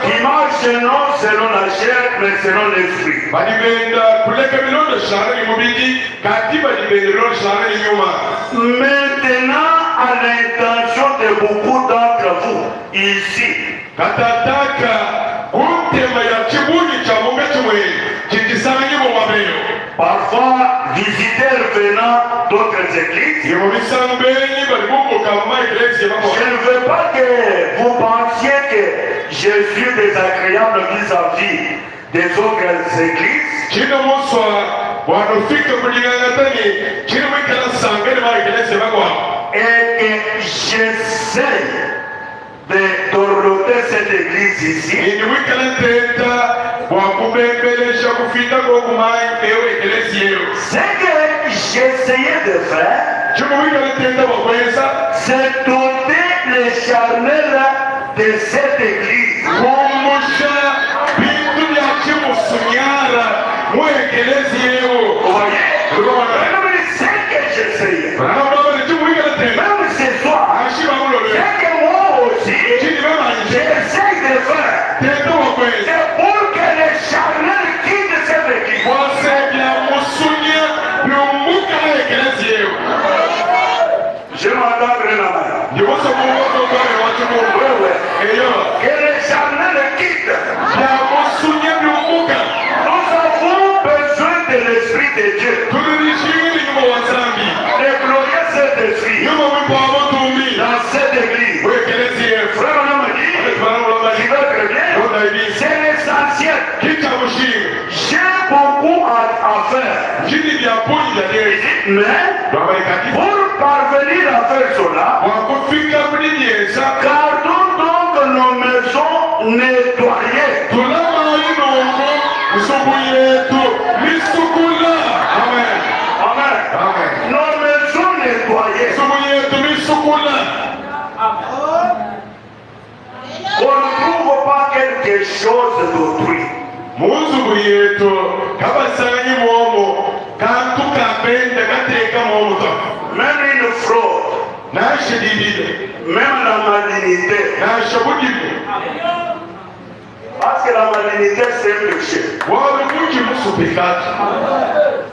Speaker 2: Qui marche non selon la chair, mais selon l'esprit. Maintenant, à l'intention de beaucoup d'entre vous, ici, parfois visiteurs venant d'autres églises, je ne veux pas que vous pensiez que je suis désagréable vis-à-vis des autres églises. Et que j'essaie de dorloter cette église ici. Ce que j'essayais de faire, c'est doter les charnels de cette église. Vous voyez? C'est ce que j'essayais. Même ce soir, c'est que moi aussi, j'essaie de faire. C'est pour que les charnels quittent cette église. Je m'entends bien la main. Que les charnels quittent. Nous avons besoin de l'Esprit de Dieu. De glorieux Saint-Esprit dans cette église. Frère, on m'a dit, tu vas très bien. C'est l'essentiel. J'ai beaucoup à faire. Mais pour parvenir à faire cela, gardons donc nos maisons nettoyées. Amen. Nos maisons nettoyées.
Speaker 3: bisukula.
Speaker 2: On ne trouve pas quelque chose d'autrui.
Speaker 3: Munzu yetu kabasanyi momo kantu kapenda kateka momo to.
Speaker 2: Même une fraude,
Speaker 3: Na shedidide.
Speaker 2: même la malignité.
Speaker 3: Na shabudibu.
Speaker 2: Parce que la malignité c'est un péché.
Speaker 3: Wawe kuji musu pikati.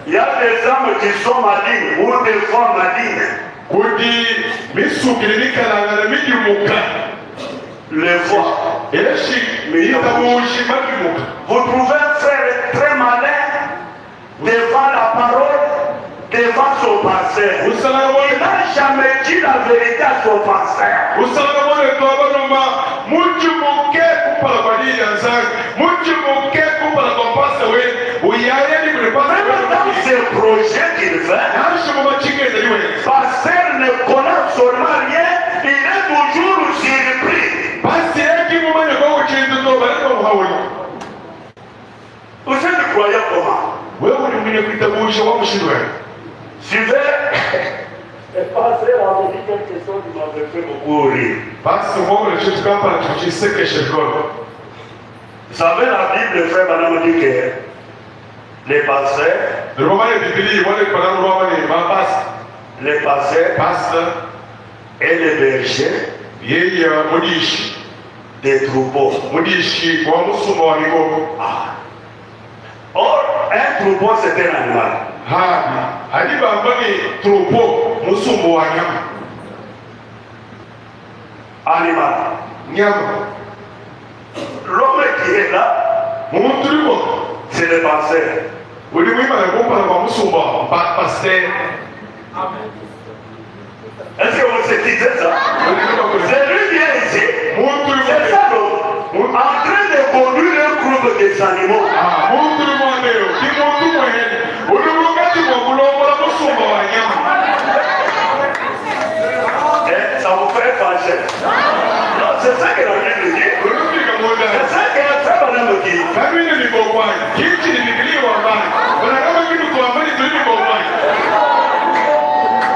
Speaker 2: Il y a des hommes qui sont malignes ou des femmes malignes.
Speaker 3: Kudi misu kilinika la miji muka.
Speaker 2: Les fois.
Speaker 3: Eshi itamushi makimuka.
Speaker 2: Vous trouvez un frère très malin devant la parole, devant son pasteur. Il n'a jamais dit la vérité à son pasteur.
Speaker 3: Usalama kwa banoma muju muke kupala badili anzangu muju muke kupala kompasa we uyaya ni kulipasa
Speaker 2: Même dans ces projets qu'il fait,
Speaker 3: nasho mama chike ndaliwe
Speaker 2: pasteur ne connaît absolument rien, il est toujours surpris.
Speaker 3: basi yaki mumanya kwa uchindu to baraka muhawuli
Speaker 2: Vous êtes croyant comment?
Speaker 3: wewe ni mwenye kuitabusha wa mshindwe
Speaker 2: Suivez. Le pasteur a dit quelque chose qui m'a fait beaucoup rire.
Speaker 3: basi mwogo le chitu kapa na tuchiseke shirikono.
Speaker 2: Vous savez, la Bible, frère Madame, dit que les pasteurs,
Speaker 3: Romane Bibili wale kwa Romane mabasi
Speaker 2: les pasteurs
Speaker 3: pastor
Speaker 2: et les bergers
Speaker 3: yeye mudishi
Speaker 2: des troupeaux.
Speaker 3: mudishi wa musumba wa migogo.
Speaker 2: Or, un troupeau, c'est un animal.
Speaker 3: Hadi bambani troupeau musumba wa nyama.
Speaker 2: Animal.
Speaker 3: Nyama.
Speaker 2: L'homme qui est là,
Speaker 3: Muntu limo.
Speaker 2: c'est le pasteur.
Speaker 3: Uli mwima na kumpa na musumba pasteur.
Speaker 2: Est-ce que vous saisissez ça? C'est lui qui est ici.
Speaker 3: Muntu limo.
Speaker 2: C'est ça l'homme. En train de conduire un groupe des animaux.
Speaker 3: Muntu limo leo. Ki muntu mwenye. Uli mwakati mwa kulombola musumba wa nyama.
Speaker 2: Eh, ça vous fait fâcher. Non, c'est ça que la Bible dit.
Speaker 3: Ulufika muda.
Speaker 2: C'est ça que la frère Madame dit.
Speaker 3: Kamini ni bokwani. Kichi ni Biblia wa bani. Wana kama kitu kwa mbali tu ni bokwani.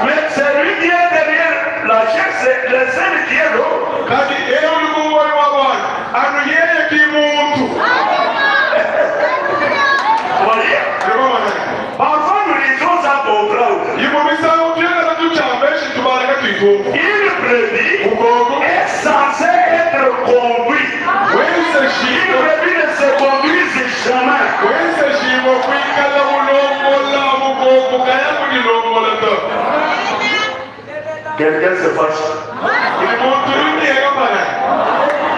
Speaker 2: Mais c'est lui qui est derrière la chair, c'est le seul qui est l'homme.
Speaker 3: Kati eo ulimwengu wa bwana. Anu yeye ki muntu.
Speaker 2: Vous voyez?
Speaker 3: Ndio maana.
Speaker 2: Parfois nous lisons sans comprendre.
Speaker 3: Yimumisa ukienda na tuchambeshi tubaraka tuitu.
Speaker 2: Une brebis
Speaker 3: Ugogo.
Speaker 2: est censée être conduite.
Speaker 3: Wense
Speaker 2: Une
Speaker 3: shimo.
Speaker 2: brebis ne se conduit jamais.
Speaker 3: Wense shimo kwikala ulongola ugogo kaya kudilongola to.
Speaker 2: Quelqu'un se fâche.
Speaker 3: Ili muntu ni yakapana.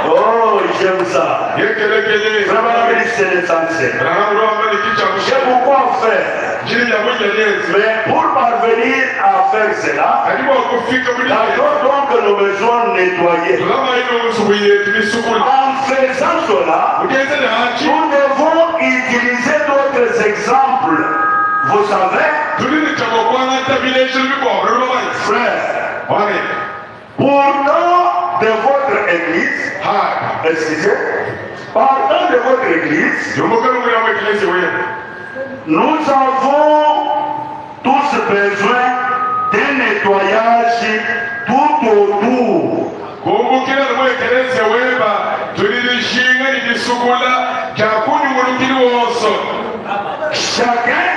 Speaker 2: Oh, j'aime ça.
Speaker 3: Yekelekele.
Speaker 2: Vraiment, c'est l'essentiel.
Speaker 3: Rahamro amani kichamusha.
Speaker 2: J'ai beaucoup à faire.
Speaker 3: Jini ya mwenye lezi.
Speaker 2: Mais pour parvenir à faire cela,
Speaker 3: Karibu kufika mwenye.
Speaker 2: d'abord donc nous besoin de nettoyer.
Speaker 3: Tulama ino musubuye tulisukuli.
Speaker 2: En faisant cela,
Speaker 3: Ugeze na hachi.
Speaker 2: nous devons utiliser d'autres exemples. Vous savez,
Speaker 3: Tulini chamo kwana tabile shirbi kwa mrema.
Speaker 2: frères,
Speaker 3: Wale.
Speaker 2: pourtant de votre église,
Speaker 3: Ha.
Speaker 2: excusez, pardon de votre église,
Speaker 3: Yomokano mwenye mwekelezi wewe.
Speaker 2: nous avons tous besoin d'un nettoyage tout autour.
Speaker 3: Kumbukira na mwekelezi weba. Tulilishinga ni disukula. Jakuni mulukili woso.
Speaker 2: Chacun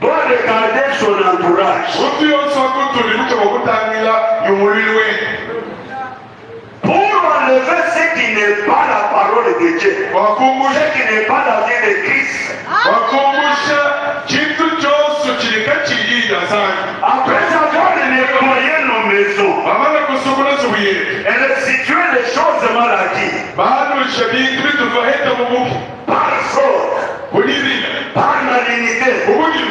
Speaker 2: doit regarder son entourage
Speaker 3: Utu yoso akutuli lucha wakutangila yumulilwe.
Speaker 2: pour enlever ce qui n'est pas la parole de Dieu,
Speaker 3: Wakumbusha.
Speaker 2: ce qui n'est pas la vie de Christ.
Speaker 3: Wakumbusha. Chintu chosu chilika chilida sana.
Speaker 2: Après avoir nettoyé nos maisons
Speaker 3: Amana kusukula subuye.
Speaker 2: et restitué les choses mal acquises
Speaker 3: Bado shabiki vitu vaheta mubuki.
Speaker 2: par fraude,
Speaker 3: Kunirila.
Speaker 2: par malignité,
Speaker 3: Mubuki.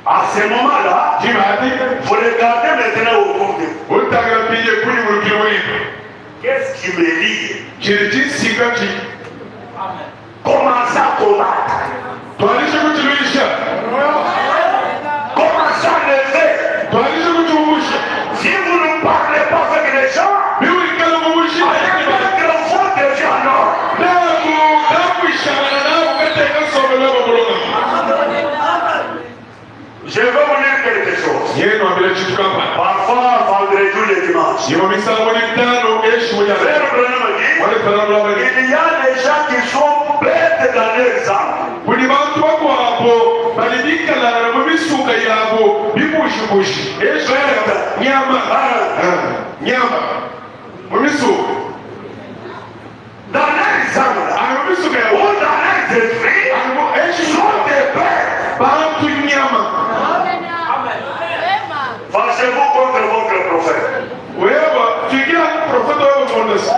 Speaker 2: à ce moment-là,
Speaker 3: Jimadi.
Speaker 2: vous regardez maintenant au fond de vous.
Speaker 3: Utagala pije kuni mulukili wewe.
Speaker 2: Qu'est-ce qui me lie?
Speaker 3: Chiriti sikati.
Speaker 2: Commencez à combattre.
Speaker 3: Twalisha kutilisha.
Speaker 2: Commencez à lever.
Speaker 3: Twalisha kutumusha.
Speaker 2: Si vous ne parlez pas avec les gens,
Speaker 3: Biwi kala mubushi.
Speaker 2: allez mettre votre vie en ordre.
Speaker 3: Damu ishara na ukateka somela babulona.
Speaker 2: Je vais vous dire quelque chose.
Speaker 3: Yeye ndo ambele chitu kama.
Speaker 2: Parfois, dimanche.
Speaker 3: Ima misala mitano eshi mwenye.
Speaker 2: Frère Branham a dit,
Speaker 3: Wale Branham a dit.
Speaker 2: il y a des gens qui sont bêtes dans leurs âmes.
Speaker 3: Kuni bantu bako hapo balibikala na mumisuka yabo bibushi. Eshi nyama. Nyama. Mumisuka.
Speaker 2: Dans leurs âmes,
Speaker 3: Mumisuka
Speaker 2: ou
Speaker 3: yabo.
Speaker 2: dans leurs esprits,
Speaker 3: Eshi
Speaker 2: sont des bêtes.
Speaker 3: bantu nyama.
Speaker 2: Fâchez-vous contre votre prophète.
Speaker 3: Wewe fikia profeta wewe mfundisi.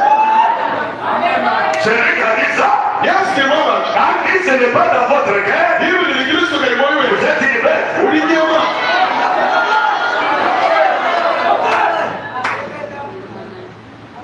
Speaker 2: C'est lui qui a dit ça.
Speaker 3: Yasikie mama.
Speaker 2: Quand dit ce n'est pas dans votre cœur,
Speaker 3: Hivi ni Kristo kwa moyo
Speaker 2: vous
Speaker 3: wewe.
Speaker 2: êtes une bête.
Speaker 3: Ulinyama.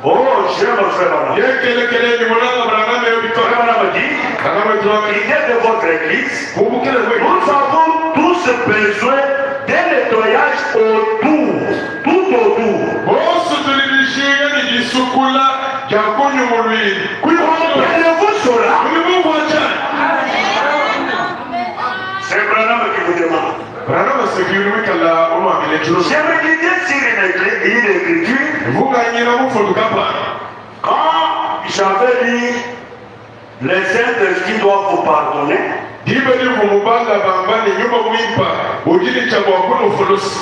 Speaker 2: Oh, j'aime le frère Branham.
Speaker 3: Yekele ni mwana Branham
Speaker 2: Le frère
Speaker 3: yobitoka.
Speaker 2: Branham dit,
Speaker 3: Branham tuwa.
Speaker 2: il est de votre église.
Speaker 3: Kumbukile wewe.
Speaker 2: Nous avons tous besoin d'un nettoyage autour, tout autour.
Speaker 3: Bosu tulibishia ni jisukula ya kunyu mulwili.
Speaker 2: Comprenez-vous cela?
Speaker 3: Mungu wacha.
Speaker 2: C'est Branham qui vous demande.
Speaker 3: Branham asikiwe kala umwa vile chulo.
Speaker 2: J'ai médité sur une écriture
Speaker 3: Vuga nyina mufundu kapa.
Speaker 2: quand j'avais lu les Saint-Esprit doivent vous pardonner.
Speaker 3: Dibe ni kumubanga bambani nyuma mwimpa. Ujili cha mwakuno fulusi.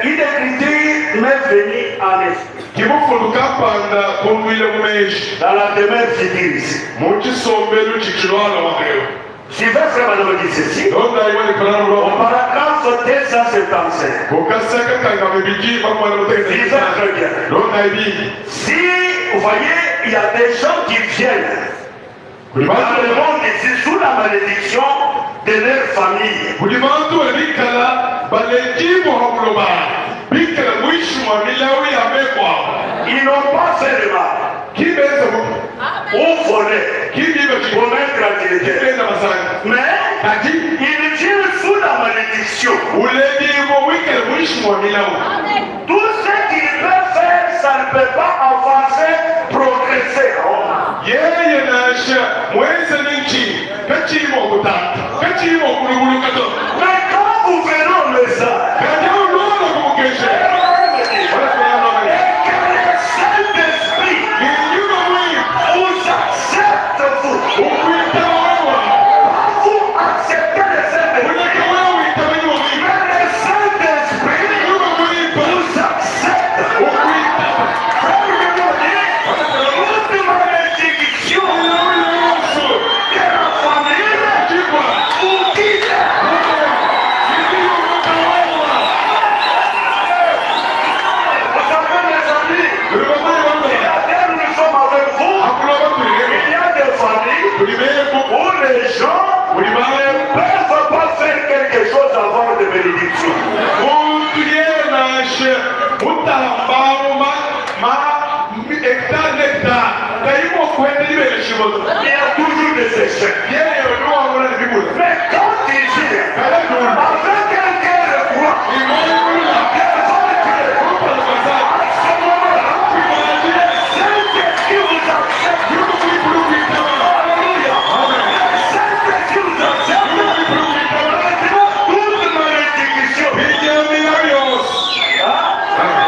Speaker 2: Une écriture m'est venue en esprit.
Speaker 3: Kimufundu kapa na kumwile mmeshi.
Speaker 2: Dans la demeure ici.
Speaker 3: Muchisombelu chikilwala wakeo.
Speaker 2: Si votre frère Branham dit ceci,
Speaker 3: Donda iwe Branham
Speaker 2: au
Speaker 3: roho.
Speaker 2: paragraphe 275,
Speaker 3: Ukasaka kanga mebiji kwa na
Speaker 2: lisez
Speaker 3: mtekeza.
Speaker 2: très bien.
Speaker 3: Donda ibi.
Speaker 2: Si vous voyez, il y a des gens qui viennent dans le monde ici sous la malédiction de leur famille.
Speaker 3: Kulibantu ebikala balejibu hakuloba. Bikala mwishu wa milawi ya mekwa.
Speaker 2: Ils n'ont pas fait de mal
Speaker 3: Kibeza mu.
Speaker 2: ou volé
Speaker 3: Kibiba
Speaker 2: pour
Speaker 3: chibo.
Speaker 2: mettre en dignité.
Speaker 3: Kibeza masanga.
Speaker 2: Mais
Speaker 3: Ati.
Speaker 2: ils viennent sous la malédiction.
Speaker 3: Ulejibu wikala mwishu wa milawi.
Speaker 2: Tout ce qu'ils peuvent faire, ça ne peut pas avancer, progresser.
Speaker 3: Yeye nasha mweze n'inchi. Kachimo kutata. Kachimo kulubulukato.
Speaker 2: Mais quand vous verrez le message,
Speaker 3: Kajao lolo kumukeshe. Wala Branham roho.
Speaker 2: que le Saint-Esprit
Speaker 3: Kinyuma mwi.
Speaker 2: vous accepte, vous.
Speaker 3: Ukwita wewa.
Speaker 2: Vous acceptez le Saint-Esprit.
Speaker 3: Unaka wewe itabanyo mwi.
Speaker 2: Mais le Saint-Esprit
Speaker 3: Kinyuma mwi.
Speaker 2: vous accepte.
Speaker 3: Ukwita.
Speaker 2: Comme je vous dis, toute malédiction
Speaker 3: Yesu.
Speaker 2: de la famille
Speaker 3: Chikwa.
Speaker 2: vous quitte. Vous savez, mes amis, il y a des nous sommes avec vous. Il y a des familles où les gens ne peuvent pas faire quelque chose avant de bénédiction. Il y a toujours des échecs. Mais quand il vient avec un cœur de foi, Saint-Esprit vous accepte. Alléluia. Saint-Esprit vous accepte. Toute malédiction.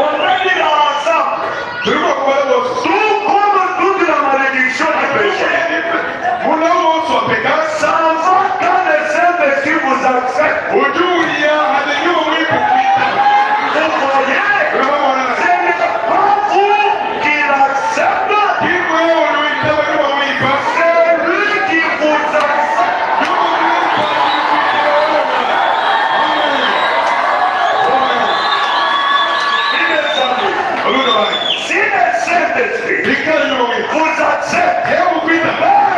Speaker 2: On va dire ensemble. Tout comme toute la malédiction du péché. Ça va quand le Saint-Esprit vous accepte. Vous voyez, ce n'est pas vous qui l'accepte, c'est lui qui vous accepte. Si le Saint-Esprit vous accepte, peu importe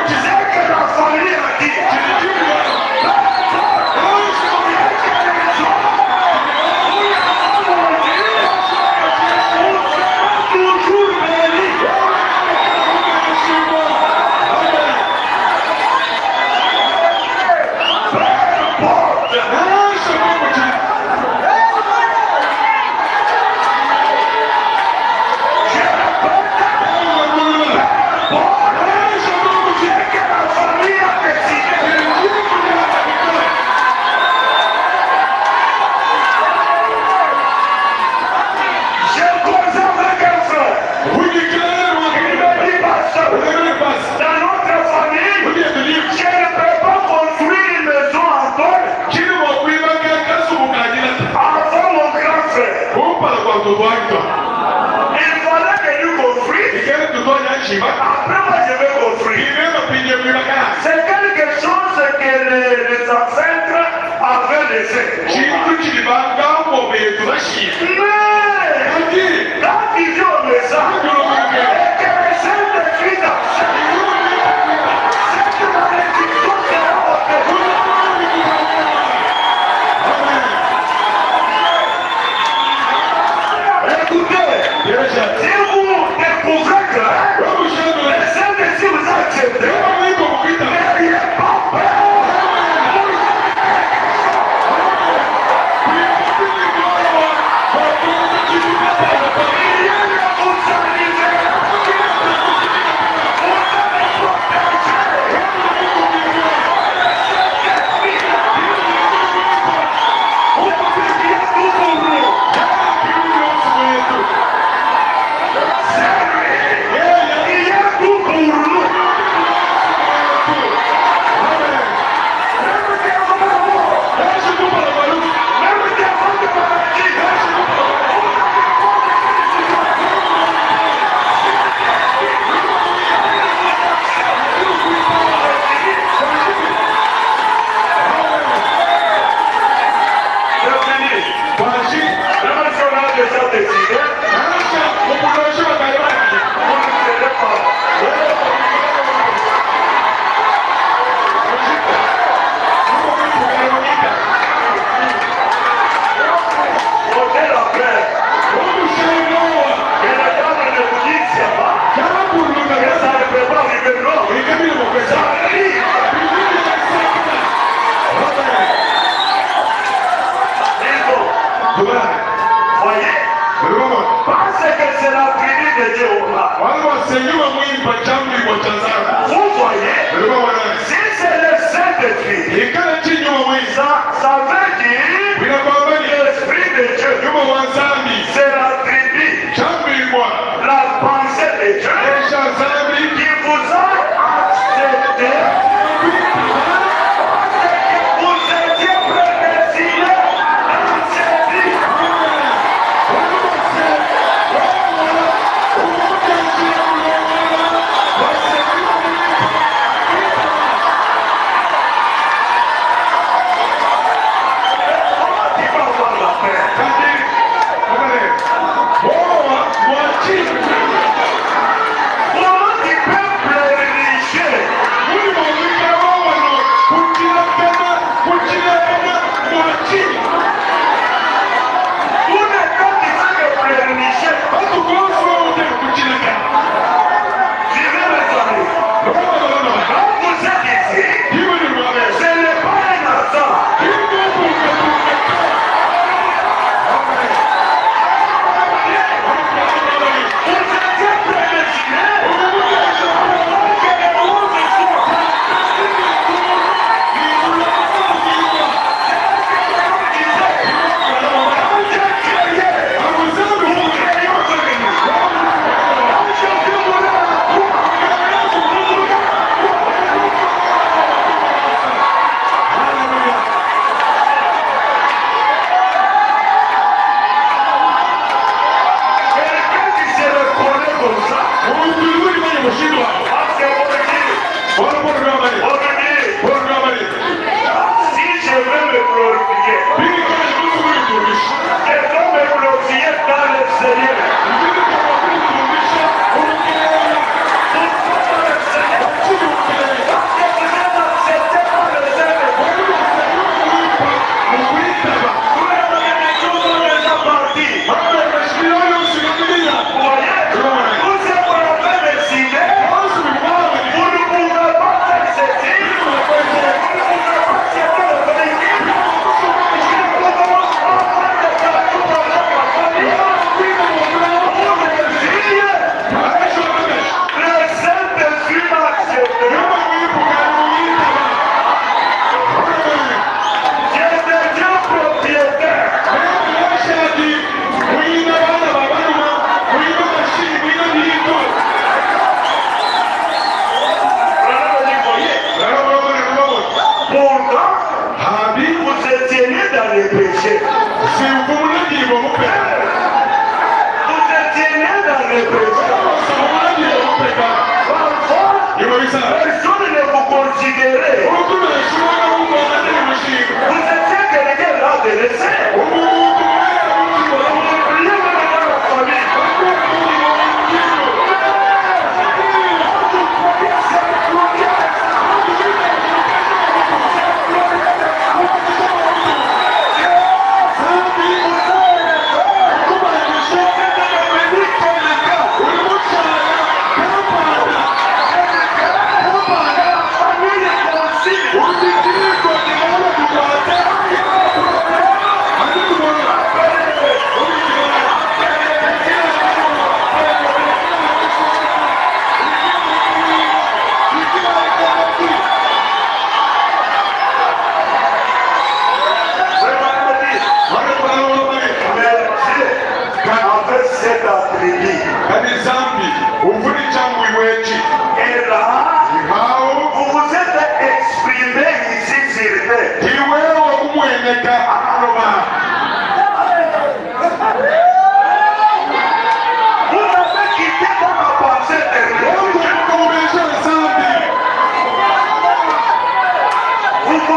Speaker 2: ce que la famille a dit, peu importe ancêtres avaient laissé.
Speaker 3: chintu chilibanga mu bintu bashinzwe
Speaker 2: Mais quand il dit au message, et que les Saint-Esprit d'acceptent, cette malédiction sera ôtée. Écoutez, si vous découvrez que les Saint-Esprit vous a accepté, n'ayez pas peur. Vous voyez, si c'est le Saint-Esprit, ça veut dire l'Esprit de Dieu, c'est la tribu, la pensée de Dieu qui vous a accepté. Vous étiez prédestinés dans cette vie.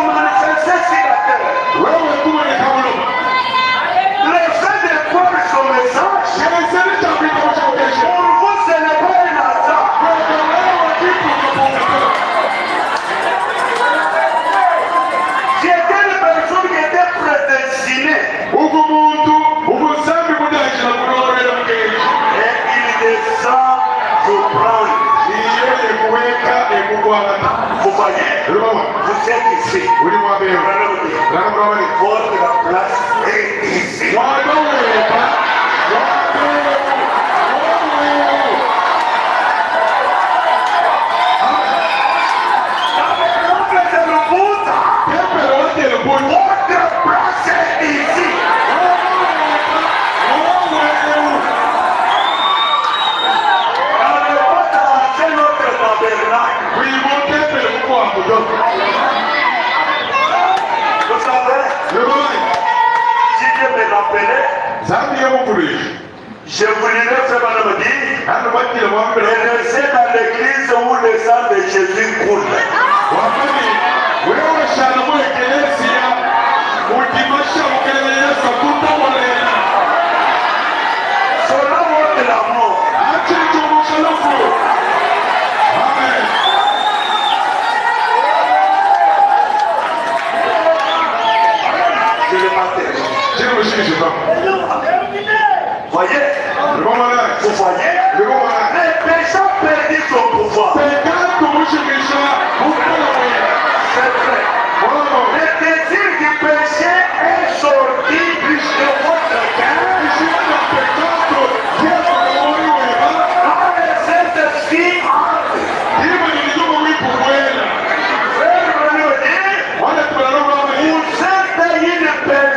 Speaker 2: vous manifestez sur la terre. Le fait de croire son message, pour vous, ce n'est pas un hasard. J'étais une personne qui était prédestinée. Et il descend vous prendre. Vous voyez, vous êtes ici. Votre place est ici. Votre place est ici. N'allez pas traverser notre tabernacle. Vous savez, si Dieu me l'appelait, je vous lirai ce vendredi et rester dans l'église où le sang de Jésus coule. Selon votre amour. Je le matin. Voyez? Vous voyez? Les pécheurs perdent son pouvoir. C'est vrai. Le désir du péché est sorti de votre cœur. Quand le Saint-Esprit entre. Vous êtes une personne rétablie.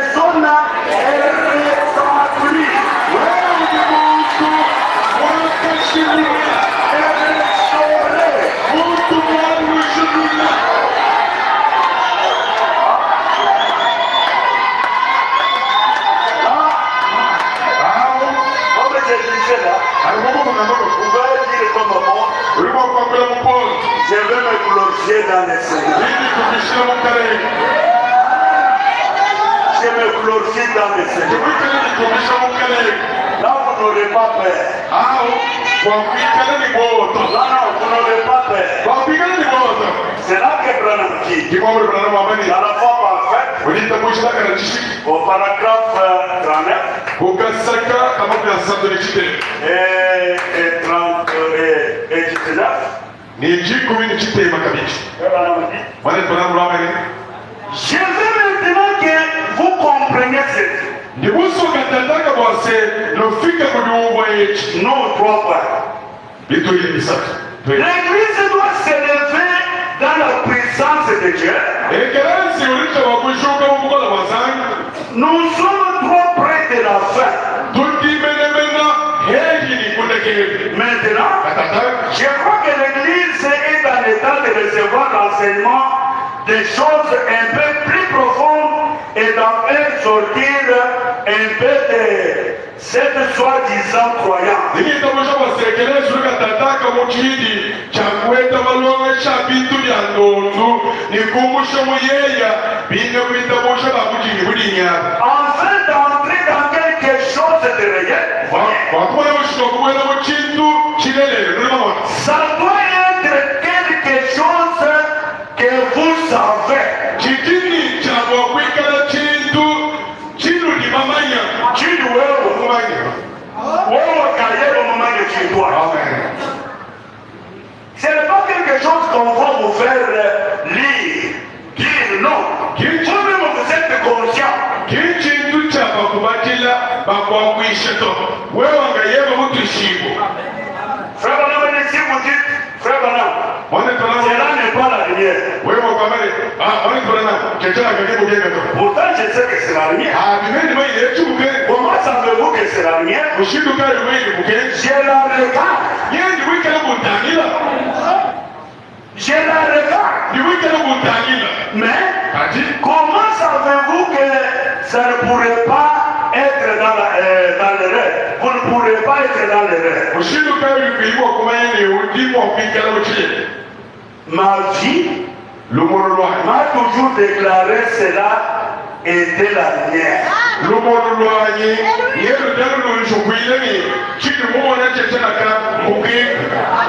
Speaker 2: Je vais me glorifier dans le Seigneur. Je me glorifie dans le Seigneur. Là, vous n'aurez pas peur. Non, vous n'aurez pas peur. C'est là que Branham dit. Dans la foi parfaite, au paragraphe 39 et 30 et 19. Je vais maintenant que vous compreniez ceci. Nous trois points. L'église doit s'élever dans la puissance de Dieu. Nous sommes trop près de la fin. Maintenant, je crois que l'église est en état de recevoir l'enseignement des choses un peu plus profondes et d'en faire sortir un peu de cette soi-disant croyance. Afin d'entrer dans quelque chose de réel, ça doit être quelque chose que vous savez. Ce n'est pas quelque chose qu'on va vous faire lire, dire non. Vous-même vous êtes conscient. Frère Branham, si vous dites, frère Branham, cela n'est pas la lumière. Pourtant, je sais que c'est la lumière. Comment savez-vous que c'est la lumière? Je la regarde. Je la regarde. Mais, comment savez-vous que ça ne pourrait pas être dans l'erreur? Vous ne pourrez pas être dans l'erreur. Ma vie m'a toujours déclaré cela était la lumière.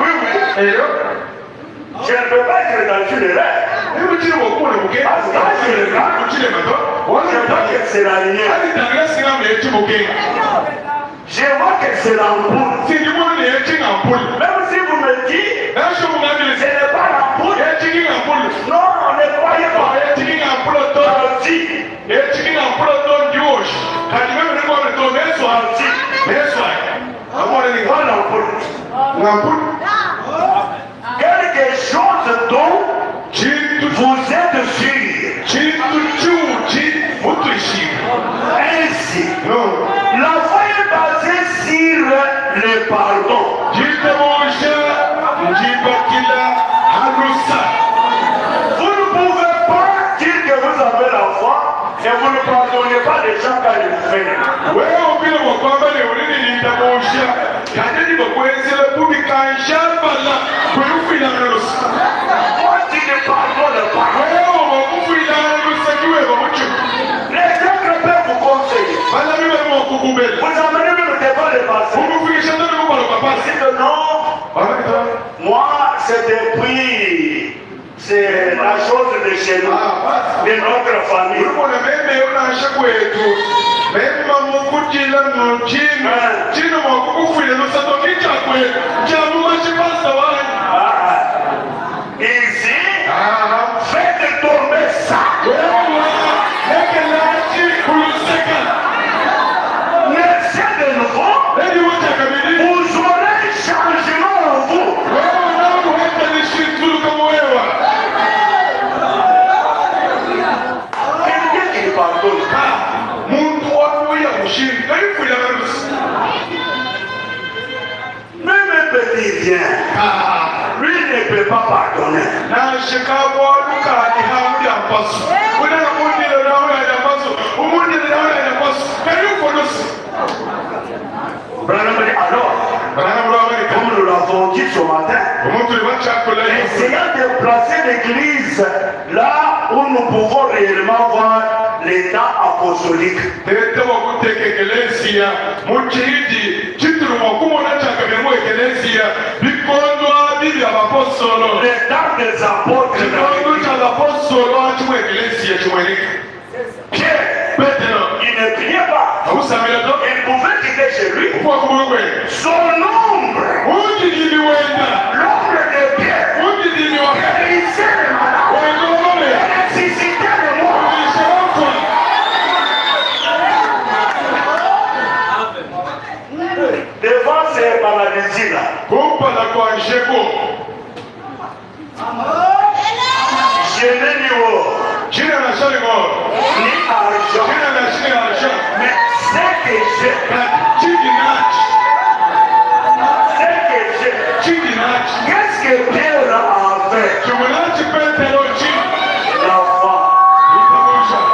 Speaker 2: Oui, oui. Je ne peux pas être dans une erreur. Parce que quand je regarde, je vois que c'est la lumière. Je vois que c'est l'ampoule. Même si vous me dites, ce n'est pas l'ampoule. Non, on ne croyait pas. Quelque chose dont vous êtes sûr. Ainsi, la foi est basée sur le pardon. Vous ne pouvez pas dire que vous avez la foi et vous ne pardonnez pas les gens quand ils vous font. Moi, tu ne pardonnes pas. Les autres peuvent vous conseiller. Vous amenez même le débat le passé. Vous dites que non, moi, c'est depuis, c'est la chose de chez nous, de notre famille. Ici, faites tomber ça. Naissez de nouveau, vous aurez un changement en vous. Quelqu'un qui pardonne. Même un petit vient, lui ne peut pas pardonner. Alors, comme nous l'avons dit ce matin, essayons de placer l'église là où nous pouvons réellement voir l'état apostolique. Le temps des apôtres. Pierre, il ne priait pas. Il pouvait quitter chez lui. Son ombre, l'ombre de Pierre, guérissait les malades, ressuscitait les morts. Devant ces maladies-là, je n'ai ni or, ni argent, mais ce que j'ai, qu'est-ce que Pierre a fait? La foi,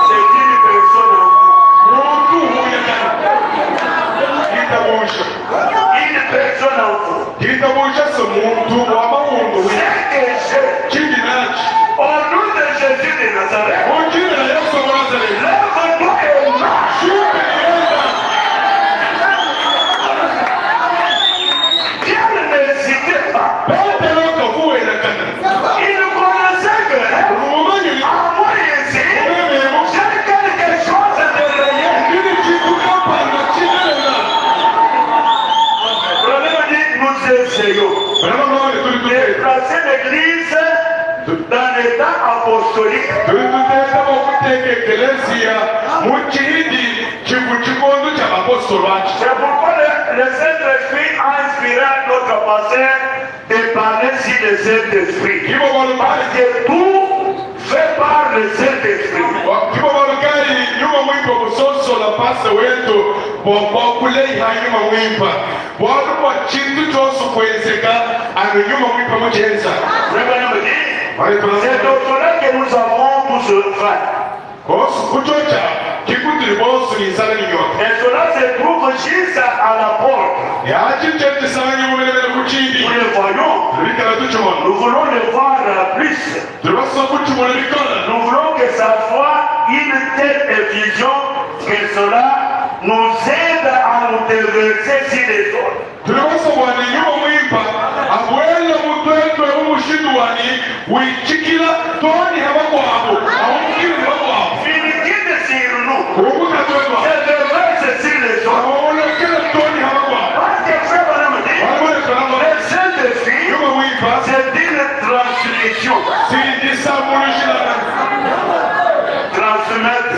Speaker 2: c'est une personne en vous. Une personne en vous. Ce que j'ai, au nom de Jésus de Nazareth, lève-toi et marche. Pierre n'hésitait pas. Il connaissait que à moi ici, j'ai quelque chose de réel. Nous essayons de placer l'église dans l'état apostolique. C'est pourquoi le Saint-Esprit a inspiré notre pasteur de parler sur le Saint-Esprit. Parce que tout fait par le Saint-Esprit. C'est au cela que nous avons tous faim. Et cela se trouve juste à la porte. Nous le voyons. Nous voulons le voir plus. Nous voulons que ça soit une telle vision que cela nous aide à nous déverser sur les autres. Finitude sur nous. C'est déverser sur les autres. Parce que frère Branham dit, le Saint-Esprit, c'est une transmission. Transmettre.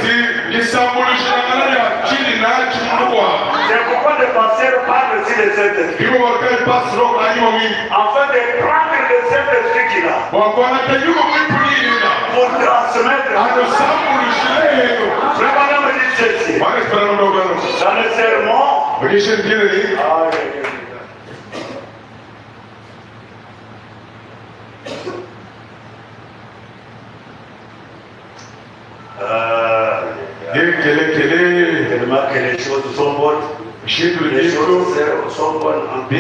Speaker 2: C'est pourquoi le pasteur parle aussi de Saint-Esprit. Afin de prendre le Saint-Esprit qu'il a. Pour transmettre. Frère Branham dit ceci. Dans le sermon. Tellement que les choses sont bonnes. Les choses sont bonnes en tout cas.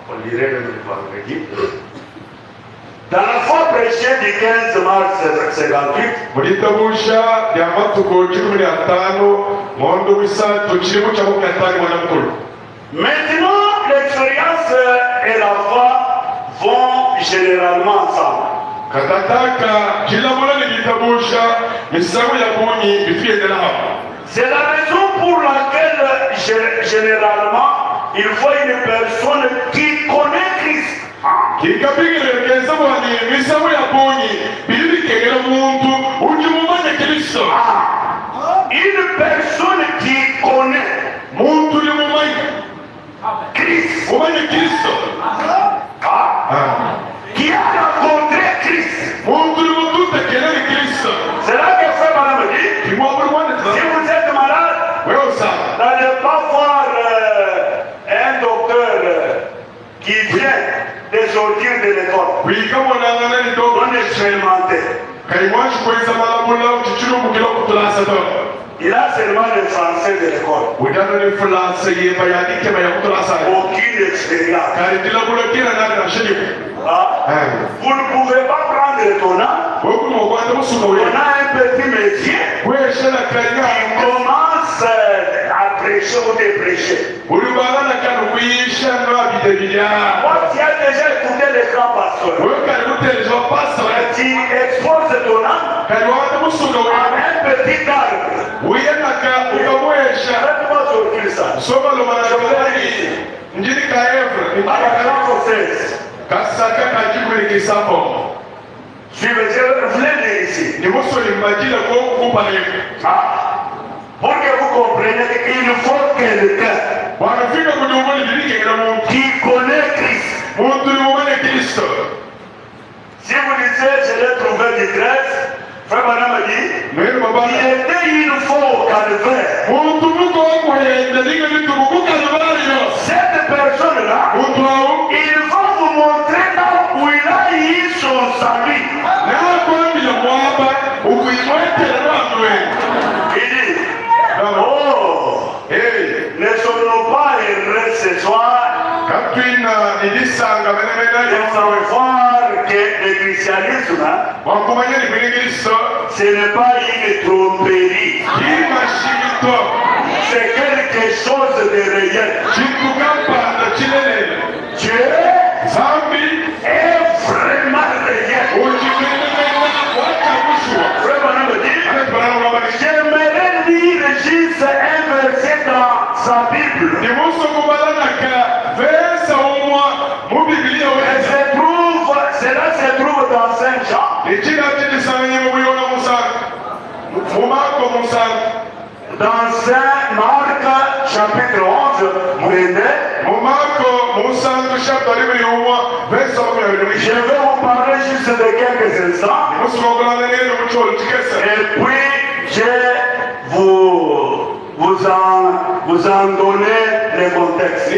Speaker 2: On dirait le vendredi. Dans la foi prêchée du 15 mars 58, maintenant l'expérience et la foi vont généralement ensemble. C'est la raison pour laquelle généralement il faut une personne qui connaît Christ. Une personne qui connaît Christ. Qui a rencontré Christ. C'est là que Frère Branham dit, si vous êtes malade, n'allez pas voir un docteur qui vient de sortir de l'école. On est expérimenté. Il a seulement le français de l'école. Aucune expérience. Vous ne pouvez pas prendre ton âme. On a un petit métier qui commence à prêcher ou déprêcher. Moi, tu as déjà écouté les grands pasteurs. Tu exposes ton âme à un petit arbre. Faites-moi sortir ça. Je vous l'ai dit. Paragraphe 16. Suivez, je voulais lire ici. Pour que vous compreniez qu'il faut quelqu'un qui connaît Christ. Si vous lisez, je l'ai trouvé du 13, Frère Branham a dit, il était une fois au calvaire. Cette personne-là, il va vous montrer là où il a eu son salut. Il dit, ne sommes-nous pas heureux ce soir de savoir que le christianisme, ce n'est pas une tromperie. C'est quelque chose de réel. Dieu est vraiment réel. J'aimerais lire juste un verset dans sa Bible. Cela se trouve dans Saint Jean. Dans Saint Marc chapitre 11, prenez. Je vais vous parler juste de quelques instants. Et puis, je vous en donner le contexte.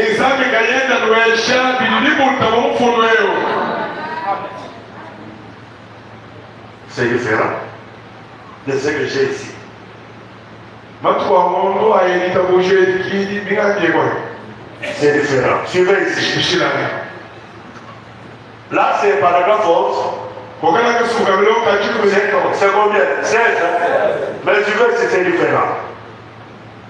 Speaker 2: C'est différent de ce que j'ai ici. C'est différent. Suivez ici. Là, c'est paragraphe 11. C'est combien? 16. Mais suivez ici, c'est différent.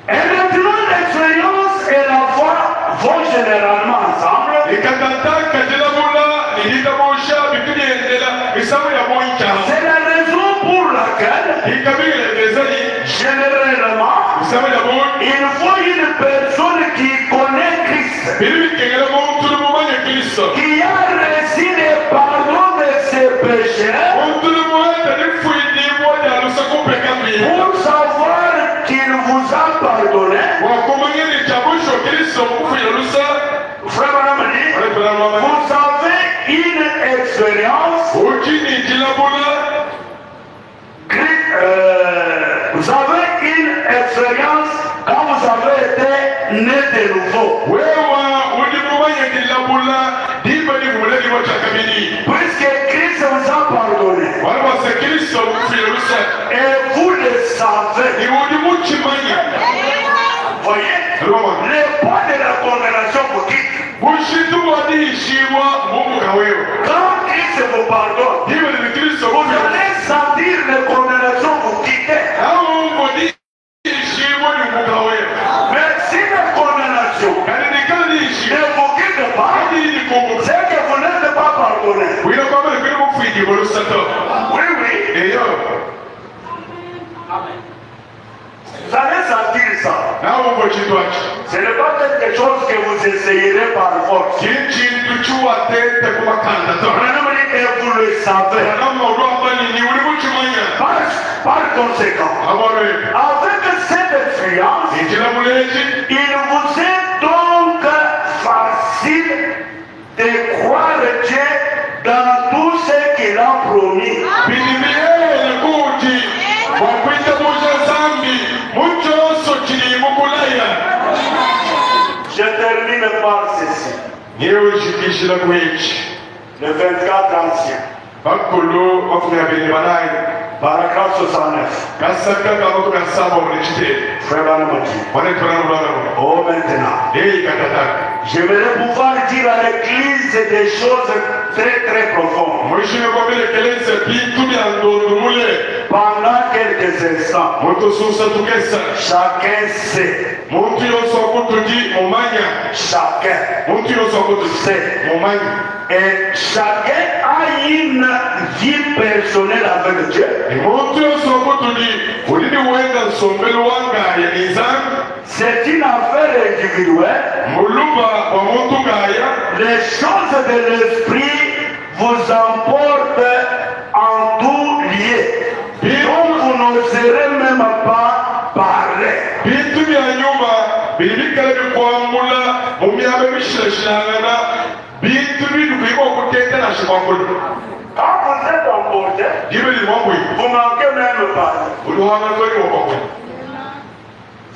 Speaker 2: Et maintenant, l'expérience et la foi vont généralement ensemble. C'est la raison pour laquelle, généralement, il faut une personne qui connaît Christ, qui a reçu le pardon de ses péchés, pour savoir qu'il vous a pardonné. Vous avez une expérience. Vous avez une expérience quand vous avez été né de nouveau. Puisque Christ vous a pardonné. Et vous le savez. Voyez, les poids de la condamnation vous quitte. Quand Christ vous pardonne, vous allez sentir les condamnations vous quitter. Mais si la condamnation ne vous quitte pas, c'est que vous n'êtes pas pardonné. Oui, oui. Amen. Vous allez sentir ça. Ce n'est pas quelque chose que vous essayerez par force. Et vous le savez. Par conséquent, avec cette expérience, il vous est donc facile de croire Dieu dans tout ce qu'il a promis. Je termine par ceci. Le 24 ancien. Paragraphe 69. Frère Banamati. Oh, maintenant. J'aimerais pouvoir dire à l'église des choses très très profondes. Pendant quelques instants, chacun sait. Chacun sait. Et chacun a une vie personnelle avec Dieu. C'est une affaire individuelle. Les choses de l'esprit vous emportent en tout lieu. Donc vous n'oserez même pas parler. Quand vous êtes emporté, vous manquez même parler.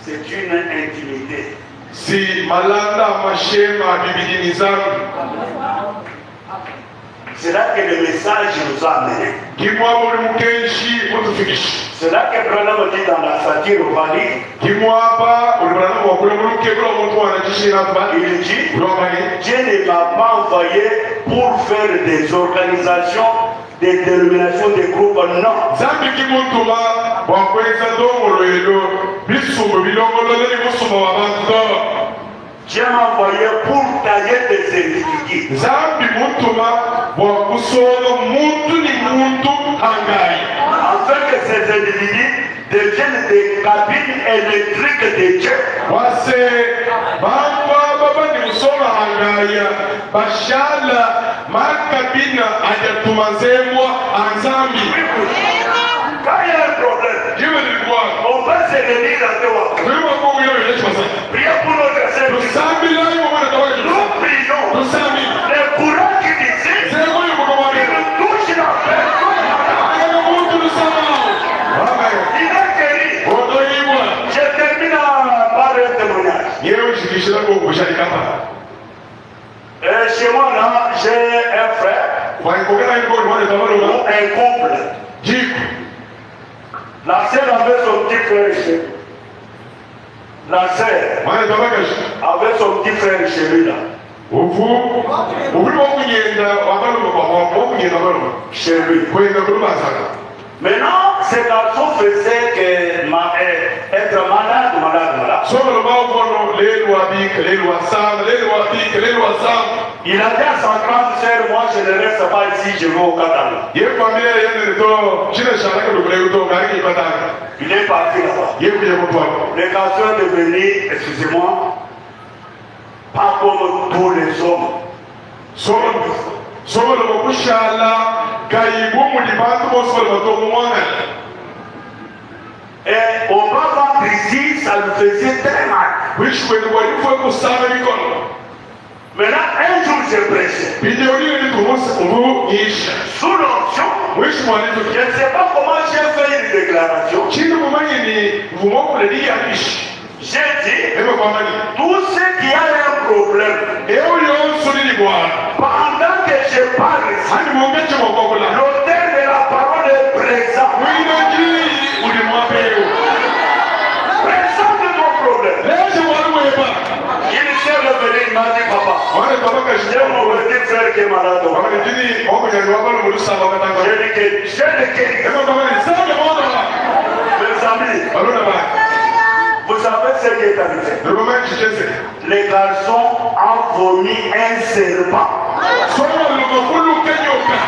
Speaker 2: C'est une intimité.
Speaker 3: Si malanda mashema bibidinizam.
Speaker 2: C'est là que le message nous a amenés. C'est là que Branham dit dans la satire au Bali. Il dit, Dieu ne m'a pas envoyé pour faire des organisations, des dénominations, des groupes, non. Dieu m'a envoyé pour tailler des individus. Afin que ces individus deviennent des cabines électriques de Dieu. Quand il y a un problème, on va se réunir à toi. Priez pour notre Seigneur. Nous prions. Le courant qui disait, il nous touche la personne. Il a guéri. Je termine par un témoignage. Chez moi là, j'ai un frère ou un couple. La sœur avait son petit frère ici. La sœur
Speaker 3: mwana tabakashi
Speaker 2: avec son petit frère chez lui là.
Speaker 3: ubu wokugenda wabaluma wokugenda baluma
Speaker 2: Chez lui.
Speaker 3: kwenda kulubasaka.
Speaker 2: Maintenant, ces garçons faisaient que être malade.
Speaker 3: sobola bawono lelo wabika lelo wasanga lelo wabika lelo wasanga.
Speaker 2: Il a dit à sa grande sœur, moi je ne reste pas ici, je vais au Katanga.
Speaker 3: ye familia yene to chine sharaka dukule to ngari ibatanga.
Speaker 2: Il est parti là-bas.
Speaker 3: ye kuye mutwa.
Speaker 2: Les garçons devenaient, excusez-moi, pas comme tous les hommes.
Speaker 3: sobola bokushala kayibu muli bantu bosobola batomo mwana.
Speaker 2: Et au moment d'ici, ça lui faisait très mal.
Speaker 3: wishwe walifu kusaba bikono.
Speaker 2: Maintenant, un jour, j'ai prêché.
Speaker 3: Video ni kuhusu ubu isha.
Speaker 2: Sous l'option,
Speaker 3: Wish mwalifu
Speaker 2: je ne sais pas comment j'ai fait une déclaration.
Speaker 3: chini mumanyi ni vumo kule ni yabishi.
Speaker 2: J'ai dit,
Speaker 3: Ebe kwa mani.
Speaker 2: tout ce qui a un problème,
Speaker 3: Eo yonso ni bwana.
Speaker 2: pendant que je parle,
Speaker 3: Hani mungeche mwakokola.
Speaker 2: l'auteur de la parole est présent.
Speaker 3: Wino jiri ulimwapeo.
Speaker 2: Présent de mon problème.
Speaker 3: Leje wali weba.
Speaker 2: Il s'est révélé, il m'a dit, papa,
Speaker 3: Wane tabaka
Speaker 2: j'ai
Speaker 3: shida
Speaker 2: mon
Speaker 3: mwakola.
Speaker 2: petit frère qui est malade.
Speaker 3: Wame jini okunye wabalo mulusa wakatanga.
Speaker 2: J'ai dit que,
Speaker 3: Ebe kwa mani. Sabe mwana.
Speaker 2: mes amis,
Speaker 3: Baluna ba.
Speaker 2: vous savez ce qui est arrivé.
Speaker 3: Nuruma chichese.
Speaker 2: Les garçons ont vomi un serpent.
Speaker 3: Somo lukakulu kenyoka.